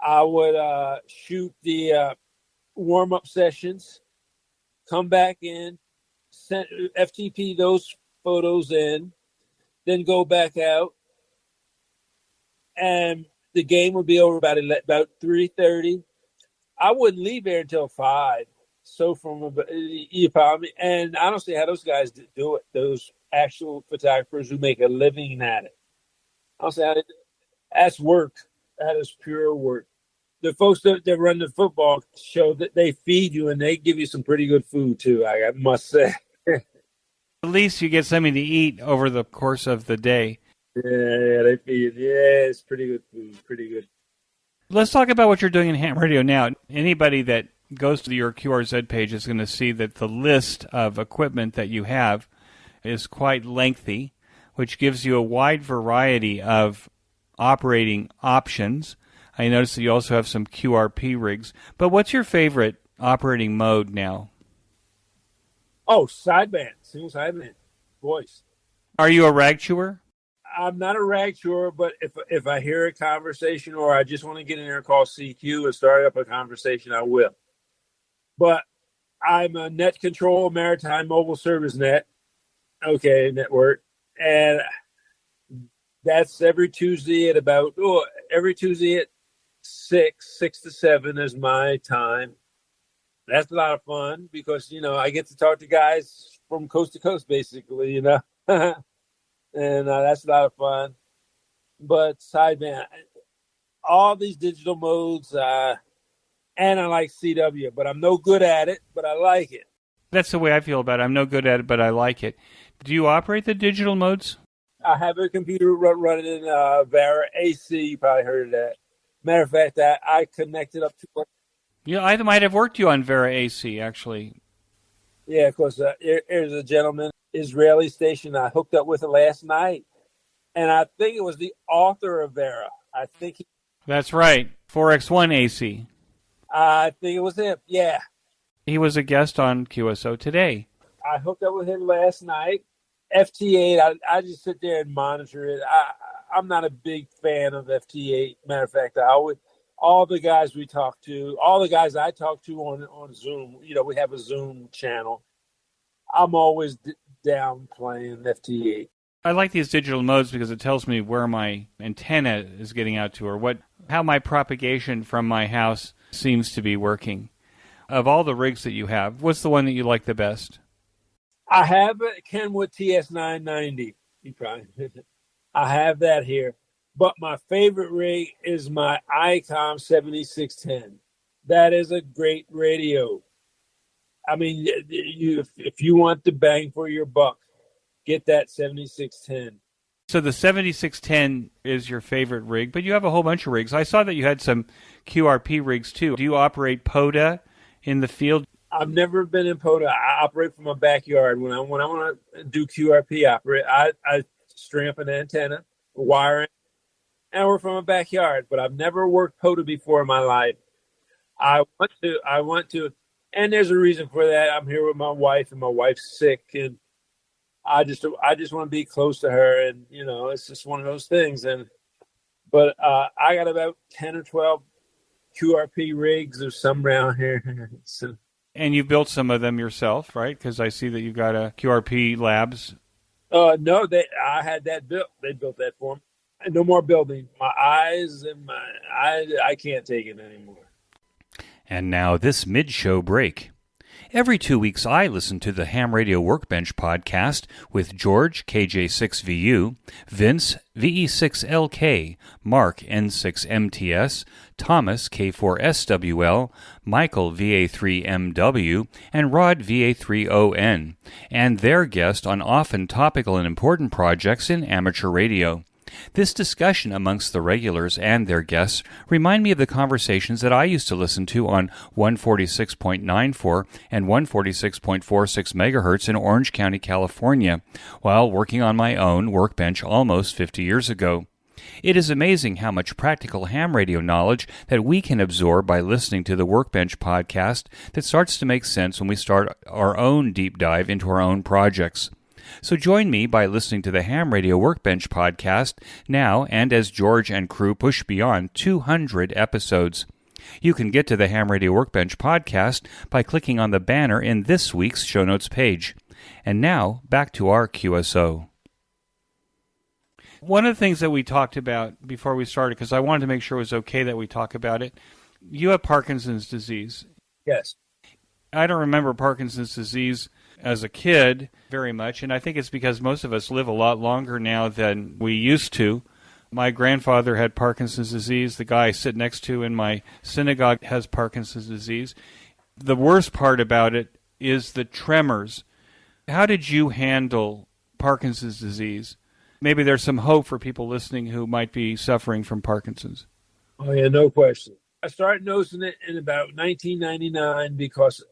I would shoot the warm-up sessions, come back in, send FTP those photos in, then go back out, and the game would be over about 3:30. I wouldn't leave there until 5. So you follow me? And I don't see how those guys do it. Those actual photographers who make a living at it. I don't see how that's work. That is pure work. The folks that run the football show, that they feed you and they give you some pretty good food too, I must say. At least you get something to eat over the course of the day. Yeah, they feed. Yeah, it's pretty good food. Pretty good. Let's talk about what you're doing in ham radio now. Anybody that goes to your QRZ page is going to see that the list of equipment that you have is quite lengthy, which gives you a wide variety of operating options. I noticed that you also have some QRP rigs. But what's your favorite operating mode now? Oh, sideband, single sideband, voice. Are you a rag chewer? I'm not a rag chewer, but if I hear a conversation or I just want to get in there and call CQ and start up a conversation, I will. But I'm a net control maritime mobile service network, and that's every Tuesday at six to 7 is my time. That's a lot of fun because I get to talk to guys from coast to coast, basically, and that's a lot of fun. But sideband, all these digital modes, and I like CW, but I'm no good at it, but I like it. That's the way I feel about it. I'm no good at it, but I like it. Do you operate the digital modes? I have a computer running in Vera AC. You probably heard of that. Matter of fact, I connected up to it. Yeah, I might have worked you on Vera AC, actually. Yeah, of course. There's a gentleman, Israeli station, I hooked up with it last night. And I think it was the author of Vera. That's right, 4X1 AC. I think it was him, yeah. He was a guest on QSO Today. I hooked up with him last night. FT8, I just sit there and monitor it. I'm not a big fan of FT8. Matter of fact, all the guys I talk to on Zoom, we have a Zoom channel. I'm always down playing FT8. I like these digital modes because it tells me where my antenna is getting out to, or how my propagation from my house seems to be working. Of all the rigs that you have, what's the one that you like the best? I have a Kenwood TS990. I have that here. But my favorite rig is my ICOM 7610. That is a great radio. I mean, if you want the bang for your buck, get that 7610. So the 7610 is your favorite rig, but you have a whole bunch of rigs. I saw that you had some QRP rigs too. Do you operate POTA in the field? I've never been in POTA. I operate from my backyard. When I want to do QRP I string up an antenna, wire it, and I work from my backyard. But I've never worked POTA before in my life. I want to, and there's a reason for that. I'm here with my wife, and my wife's sick, and I just want to be close to her, and it's just one of those things. But I got about 10 or 12 QRP rigs. There's some around here. So, and you built some of them yourself, right? Because I see that you've got a QRP Labs. No, I had that built. They built that for me. No more building. My eyes and I can't take it anymore. And now this mid-show break. Every 2 weeks, I listen to the Ham Radio Workbench podcast with George, KJ6VU, Vince, VE6LK, Mark, N6MTS, Thomas, K4SWL, Michael, VA3MW, and Rod, VA3ON, and their guest on often topical and important projects in amateur radio. This discussion amongst the regulars and their guests remind me of the conversations that I used to listen to on 146.94 and 146.46 megahertz in Orange County, California, while working on my own workbench almost 50 years ago. It is amazing how much practical ham radio knowledge that we can absorb by listening to the Workbench podcast that starts to make sense when we start our own deep dive into our own projects. So join me by listening to the Ham Radio Workbench podcast now and as George and crew push beyond 200 episodes. You can get to the Ham Radio Workbench podcast by clicking on the banner in this week's show notes page. And now, back to our QSO. One of the things that we talked about before we started, because I wanted to make sure it was okay that we talk about it, you have Parkinson's disease. Yes. I don't remember Parkinson's disease as a kid very much, and I think it's because most of us live a lot longer now than we used to. My grandfather had Parkinson's disease. The guy I sit next to in my synagogue has Parkinson's disease. The worst part about it is the tremors. How did you handle Parkinson's disease? Maybe there's some hope for people listening who might be suffering from Parkinson's. Oh, yeah, no question. I started noticing it in about 1999 because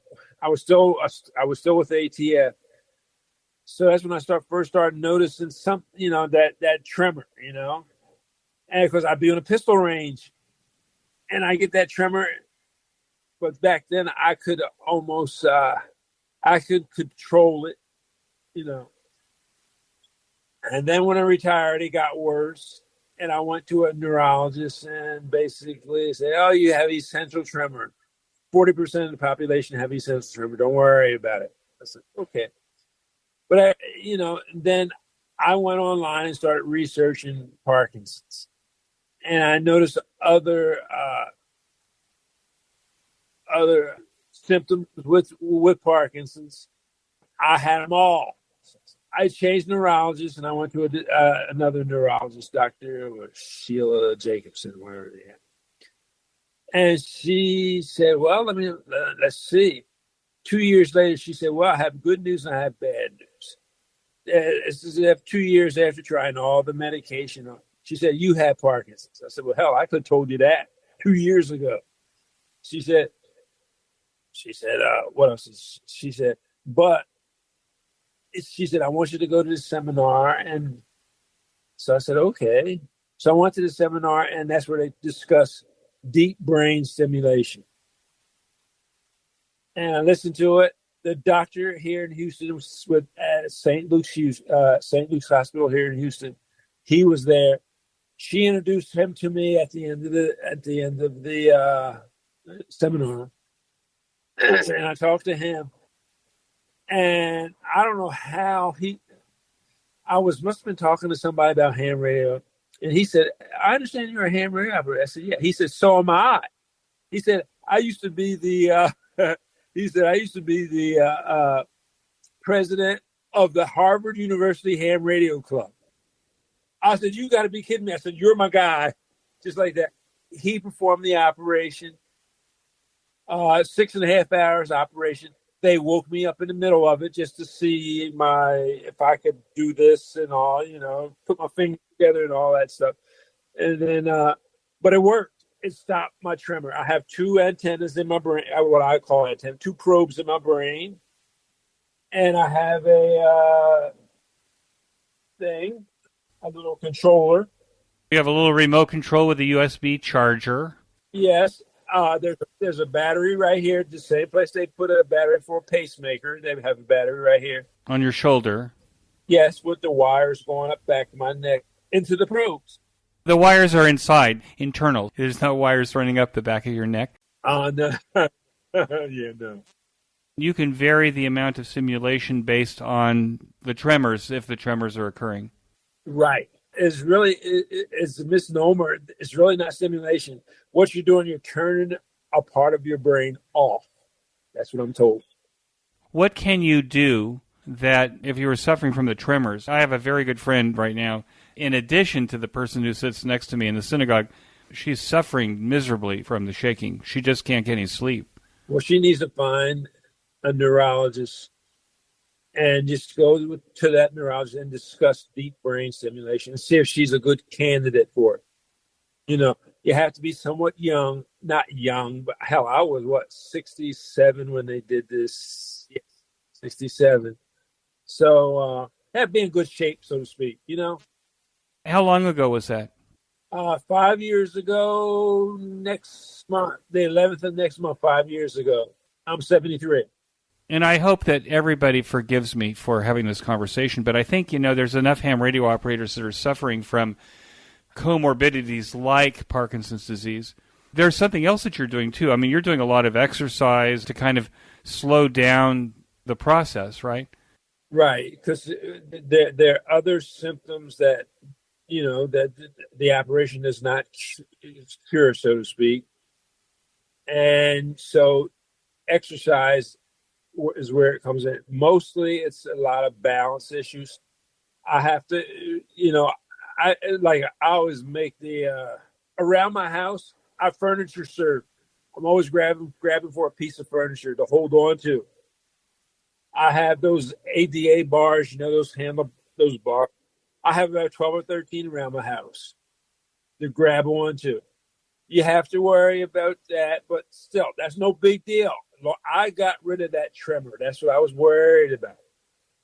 I was still with ATF. So that's when I first started noticing some, that tremor, and because I'd be on a pistol range and I get that tremor. But back then I could almost, I could control it, And then when I retired, it got worse. And I went to a neurologist and basically said, oh, you have essential tremor. 40% of the population have essential tremor. Don't worry about it. I said, okay. But, then I went online and started researching Parkinson's. And I noticed other symptoms with Parkinson's. I had them all. I changed neurologists, and I went to another neurologist, Dr. Sheila Jacobson, wherever they had. And she said, well, let's see. 2 years later, she said, well, I have good news and I have bad news. This is 2 years after trying all the medication. She said, you have Parkinson's. I said, well, hell, I could have told you that 2 years ago. She said, what else? She said, I want you to go to the seminar. And so I said, okay. So I went to the seminar, and that's where they discuss deep brain stimulation. And I listened to it. The doctor here in Houston was with St. Luke's Hospital here in Houston. He was there. She introduced him to me at the end of the seminar, and I talked to him. And I don't know how must have been talking to somebody about ham radio. And he said, I understand you're a ham radio operator. I said, yeah. He said, so am I. He said, I used to be the president of the Harvard University Ham Radio Club. I said, you got to be kidding me. I said, you're my guy. Just like that. He performed the operation, 6.5 hours operation. they woke me up in the middle of it just to see if I could do this and all, put my fingers together and all that stuff. And then, but it worked. It stopped my tremor. I have two antennas in my brain, what I call antennas, two probes in my brain. And I have a little controller. You have a little remote control with a USB charger. Yes. There's a battery right here. The same place they put a battery for a pacemaker. They have a battery right here. On your shoulder. Yes, with the wires going up back of my neck into the probes. The wires are inside, internal. There's no wires running up the back of your neck. No. Yeah, no. You can vary the amount of stimulation based on the tremors, if the tremors are occurring. Right. It's a misnomer. It's really not stimulation. What you're doing, you're turning a part of your brain off. That's what I'm told. What can you do that if you were suffering from the tremors? I have a very good friend right now. In addition to the person who sits next to me in the synagogue, she's suffering miserably from the shaking. She just can't get any sleep. Well, she needs to find a neurologist and just go to that neurologist and discuss deep brain stimulation and see if she's a good candidate for it. You have to be somewhat young, not young, but hell, I was 67 when they did this. Yes, 67. So have to be in good shape, so to speak, How long ago was that? 5 years ago, next month, the 11th of next month, 5 years ago. I'm 73. And I hope that everybody forgives me for having this conversation, but I think, there's enough ham radio operators that are suffering from comorbidities like Parkinson's disease. There's something else that you're doing, too. I mean, you're doing a lot of exercise to kind of slow down the process, right? Right, because there are other symptoms that, that the operation does not cure, so to speak. And so exercise is where it comes in. Mostly it's a lot of balance issues. I have to, I always make around my house, I furniture serve. I'm always grabbing for a piece of furniture to hold on to. I have those ADA bars, those bars. I have about 12 or 13 around my house to grab onto. You have to worry about that, but still, that's no big deal. I got rid of that tremor. That's what I was worried about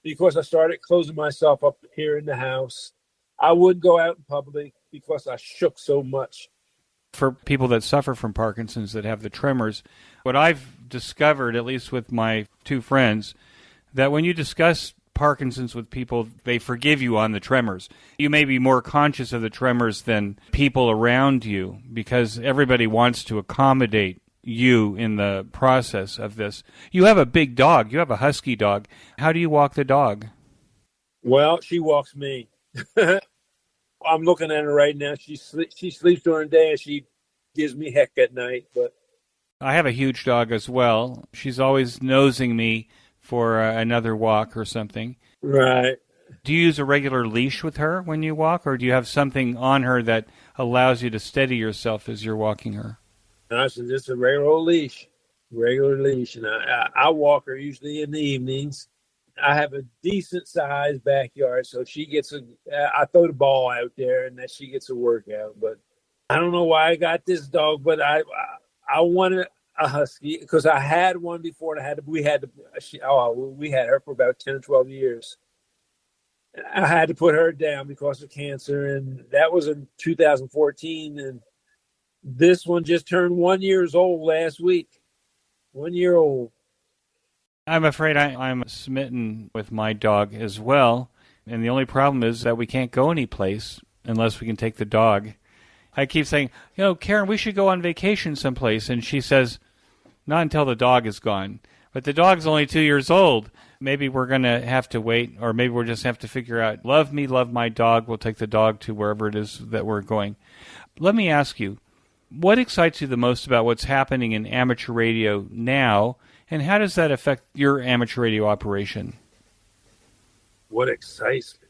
because I started closing myself up here in the house. I wouldn't go out in public because I shook so much. For people that suffer from Parkinson's that have the tremors, what I've discovered, at least with my two friends, that when you discuss Parkinson's with people, they forgive you on the tremors. You may be more conscious of the tremors than people around you because everybody wants to accommodate you in the process of this. You have a big dog. You have a husky dog. How do you walk the dog? Well, she walks me. I'm looking at her right now. She sleeps during the day and she gives me heck at night. But I have a huge dog as well. She's always nosing me for another walk or something. Right. Do you use a regular leash with her when you walk, or do you have something on her that allows you to steady yourself as you're walking her? No, it's just a regular leash. And I walk her usually in the evenings. I have a decent sized backyard, so she gets I throw the ball out there and that she gets a workout. But I don't know why I got this dog, but I wanted a husky because I had one before and we had her for about 10 or 12 years. I had to put her down because of cancer, and that was in 2014. And this one just turned 1 year old last week. 1 year old. I'm afraid I'm smitten with my dog as well. And the only problem is that we can't go any place unless we can take the dog. I keep saying, Karen, we should go on vacation someplace. And she says, not until the dog is gone. But the dog's only 2 years old. Maybe we're going to have to wait, or maybe we'll just have to figure out, love me, love my dog. We'll take the dog to wherever it is that we're going. Let me ask you, what excites you the most about what's happening in amateur radio now, and how does that affect your amateur radio operation? What excites me?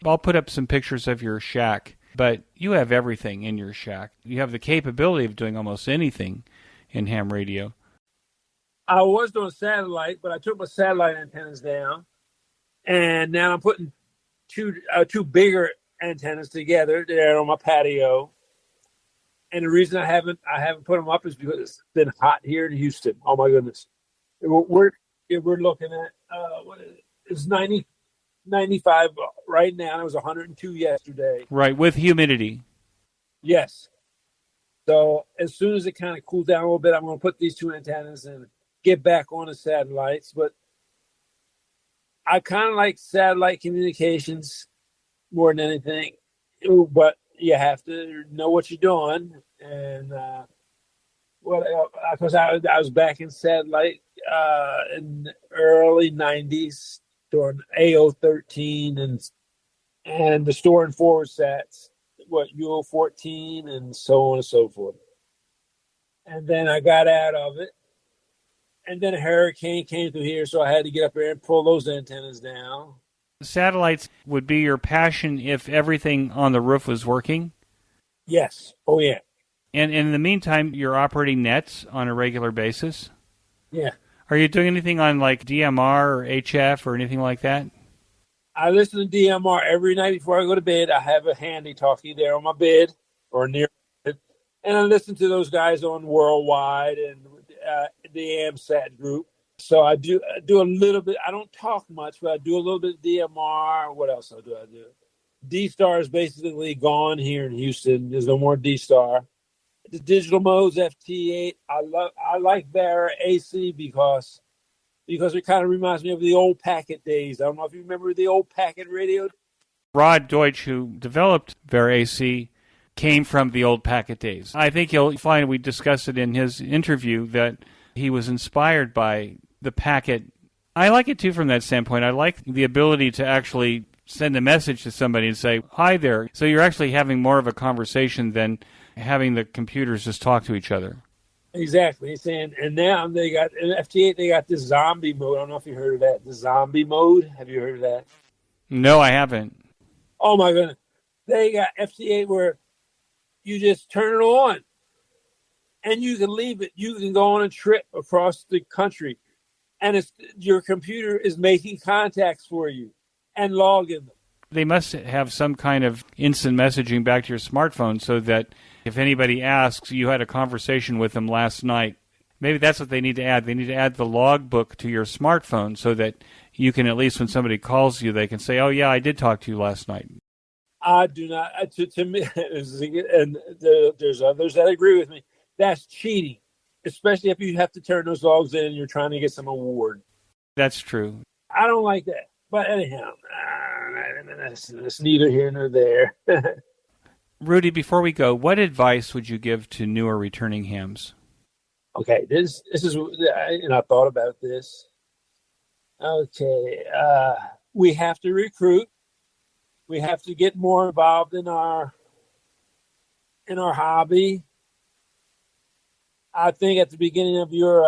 I'll put up some pictures of your shack, but you have everything in your shack. You have the capability of doing almost anything in ham radio. I was doing satellite, but I took my satellite antennas down, and now I'm putting two bigger antennas together there on my patio. And the reason I haven't put them up is because it's been hot here in Houston. Oh my goodness, we're looking at what is it? It's 95 right now. It was 102 yesterday. Right, with humidity. Yes. So as soon as it kind of cools down a little bit, I'm going to put these two antennas and get back on the satellites. But I kind of like satellite communications more than anything. But you have to know what you're doing. And because I was back in satellite in the early 90s during AO13 and the storing forward sats, UO14 and so on and so forth. And then I got out of it. And then a hurricane came through here, so I had to get up there and pull those antennas down. Satellites would be your passion if everything on the roof was working? Yes. Oh, yeah. And in the meantime, you're operating nets on a regular basis? Yeah. Are you doing anything on like DMR or HF or anything like that? I listen to DMR every night before I go to bed. I have a handy talkie there on my bed or near it. And I listen to those guys on Worldwide and the AMSAT group. So I do a little bit. I don't talk much, but I do a little bit of DMR. What else do I do? D-Star is basically gone here in Houston. There's no more D-Star. The digital modes, FT8. I like their AC because it kind of reminds me of the old packet days. I don't know if you remember the old packet radio. Rod Deutsch, who developed Ver AC, came from the old packet days. I think you'll find we discussed it in his interview that he was inspired by the packet. I like it too from that standpoint. I like the ability to actually send a message to somebody and say, hi there. So you're actually having more of a conversation than having the computers just talk to each other. Exactly. Saying, and now they got in FT8. They got this zombie mode. I don't know if you heard of that. The zombie mode. Have you heard of that? No, I haven't. Oh my goodness! They got FT8 where you just turn it on, and you can leave it. You can go on a trip across the country, and your computer is making contacts for you and logging them. They must have some kind of instant messaging back to your smartphone so that if anybody asks, you had a conversation with them last night. Maybe that's what they need to add. They need to add the logbook to your smartphone so that you can, at least when somebody calls you, they can say, oh, yeah, I did talk to you last night. I do not. To me, and there's others that agree with me. That's cheating, especially if you have to turn those logs in and you're trying to get some award. That's true. I don't like that. But anyhow, that's neither here nor there. Rudy, before we go, what advice would you give to newer returning hams? Okay, this is, and I thought about this. Okay, we have to recruit. We have to get more involved in our hobby. I think at the beginning of your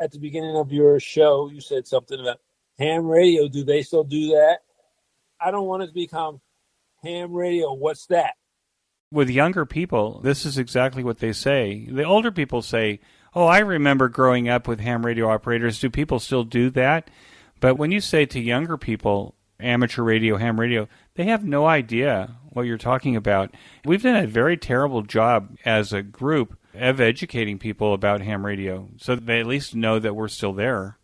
at the beginning of your show, you said something about ham radio. Do they still do that? I don't want it to become ham radio. What's that? With younger people, this is exactly what they say. The older people say, oh, I remember growing up with ham radio operators. Do people still do that? But when you say to younger people, amateur radio, ham radio, they have no idea what you're talking about. We've done a very terrible job as a group of educating people about ham radio so that they at least know that we're still there.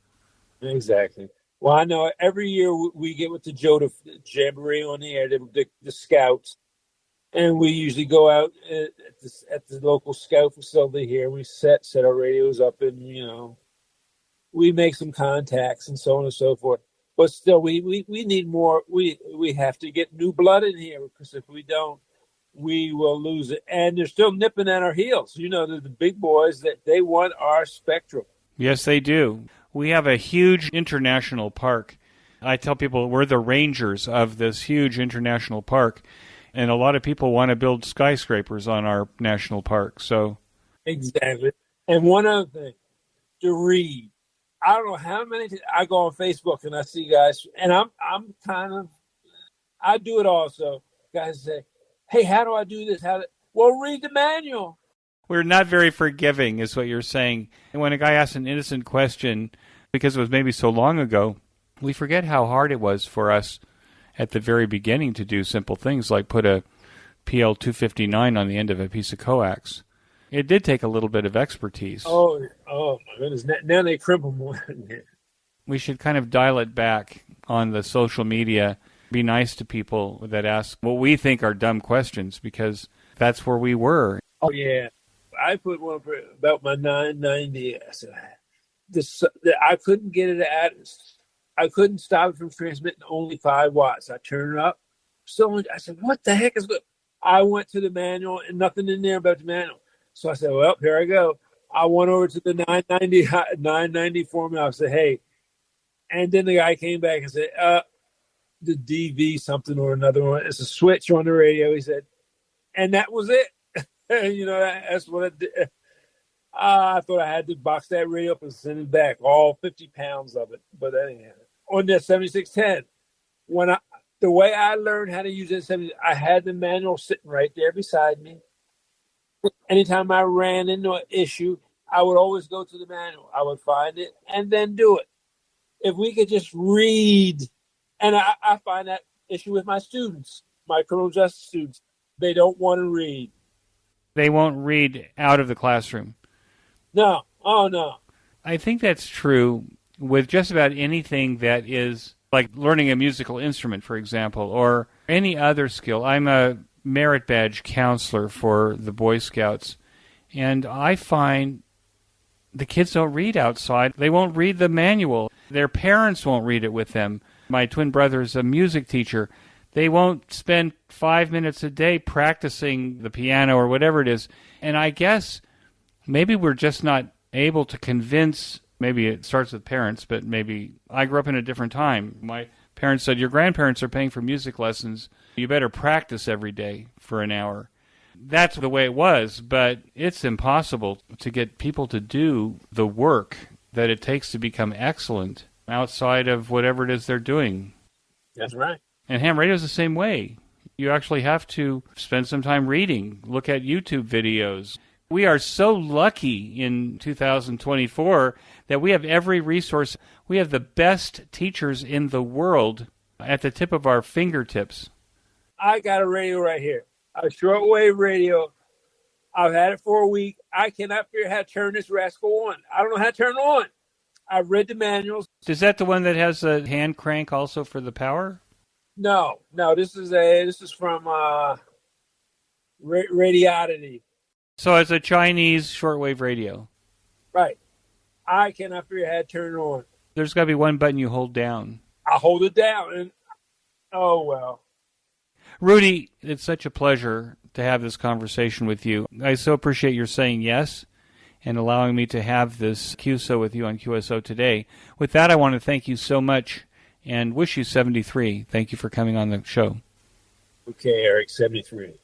Exactly. Well, I know every year we get with the JOTA Jamboree on the air, the scouts, and we usually go out at the local scout facility here. We set our radios up, and we make some contacts and so on and so forth. But still, we need more. We have to get new blood in here, because if we don't, we will lose it. And they're still nipping at our heels. The big boys, that they want our spectrum. Yes, they do. We have a huge international park. I tell people we're the rangers of this huge international park, and a lot of people want to build skyscrapers on our national park. So exactly. And one other thing, to read. I don't know how many I go on Facebook and I see guys, and I do it also. Guys say, "Hey, how do I do this? Well, read the manual." We're not very forgiving, is what you're saying. And when a guy asks an innocent question, because it was maybe so long ago, we forget how hard it was for us at the very beginning to do simple things like put a PL 259 on the end of a piece of coax. It did take a little bit of expertise. Oh my goodness! Now they cripple more. We should kind of dial it back on the social media. Be nice to people that ask what we think are dumb questions, because that's where we were. Oh yeah, I put one about my 990. I said, I couldn't get it at. I couldn't stop it from transmitting only 5 watts. I turned it up. I said, what the heck is good? I went to the manual and nothing in there about the manual. So I said, well, here I go. I went over to the 990 formula. I said, hey. And then the guy came back and said, the DV something or another one. It's a switch on the radio. He said, and that was it. That's what I did. I thought I had to box that radio up and send it back, all 50 pounds of it. But anyhow, on that 7610, the way I learned how to use that I had the manual sitting right there beside me. Anytime I ran into an issue, I would always go to the manual. I would find it and then do it. If we could just read, and I find that issue with my students, my criminal justice students, they don't want to read. They won't read out of the classroom. No. Oh, no. I think that's true with just about anything that is like learning a musical instrument, for example, or any other skill. I'm a merit badge counselor for the Boy Scouts, and I find the kids don't read outside. They won't read the manual. Their parents won't read it with them. My twin brother's a music teacher. They won't spend 5 minutes a day practicing the piano or whatever it is. And I guess maybe we're just not able to convince, maybe it starts with parents, but maybe I grew up in a different time. My parents said, your grandparents are paying for music lessons. You better practice every day for an hour. That's the way it was, but it's impossible to get people to do the work that it takes to become excellent outside of whatever it is they're doing. That's right. And ham radio is the same way. You actually have to spend some time reading, look at YouTube videos. We are so lucky in 2024 that we have every resource. We have the best teachers in the world at the tip of our fingertips. I got a radio right here, a shortwave radio. I've had it for a week. I cannot figure out how to turn this rascal on. I don't know how to turn it on. I've read the manuals. Is that the one that has a hand crank also for the power? No. This is from Radiodity. So it's a Chinese shortwave radio. Right. I cannot figure out how to turn it on. There's got to be one button you hold down. I hold it down, and oh well. Rudy, it's such a pleasure to have this conversation with you. I so appreciate your saying yes and allowing me to have this QSO with you on QSO Today. With that, I want to thank you so much and wish you 73. Thank you for coming on the show. Okay, Eric, 73.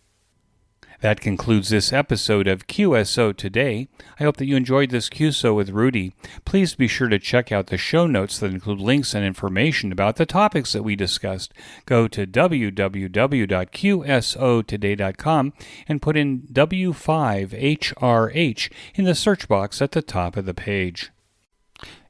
That concludes this episode of QSO Today. I hope that you enjoyed this QSO with Rudy. Please be sure to check out the show notes that include links and information about the topics that we discussed. Go to www.qsotoday.com and put in W5HRH in the search box at the top of the page.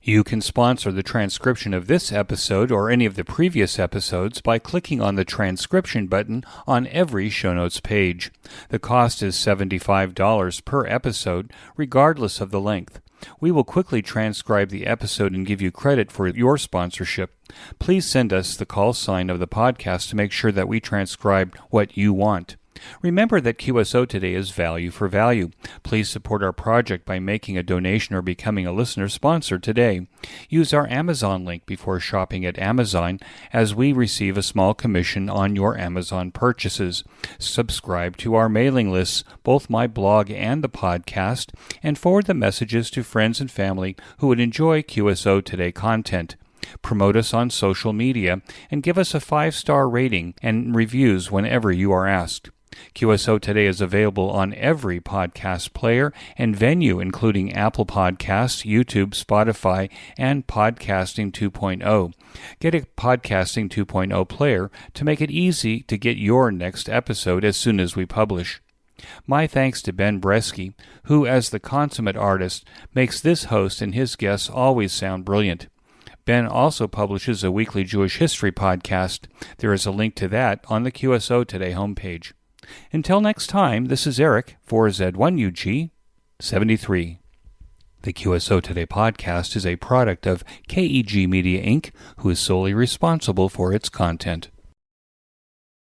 You can sponsor the transcription of this episode or any of the previous episodes by clicking on the transcription button on every show notes page. The cost is $75 per episode, regardless of the length. We will quickly transcribe the episode and give you credit for your sponsorship. Please send us the call sign of the podcast to make sure that we transcribe what you want. Remember that QSO Today is value for value. Please support our project by making a donation or becoming a listener sponsor today. Use our Amazon link before shopping at Amazon, as we receive a small commission on your Amazon purchases. Subscribe to our mailing lists, both my blog and the podcast, and forward the messages to friends and family who would enjoy QSO Today content. Promote us on social media and give us a 5-star rating and reviews whenever you are asked. QSO Today is available on every podcast player and venue, including Apple Podcasts, YouTube, Spotify, and Podcasting 2.0. Get a Podcasting 2.0 player to make it easy to get your next episode as soon as we publish. My thanks to Ben Bresky, who, as the consummate artist, makes this host and his guests always sound brilliant. Ben also publishes a weekly Jewish history podcast. There is a link to that on the QSO Today homepage. Until next time, this is Eric for Z1UG 73. The QSO Today podcast is a product of KEG Media Inc., who is solely responsible for its content.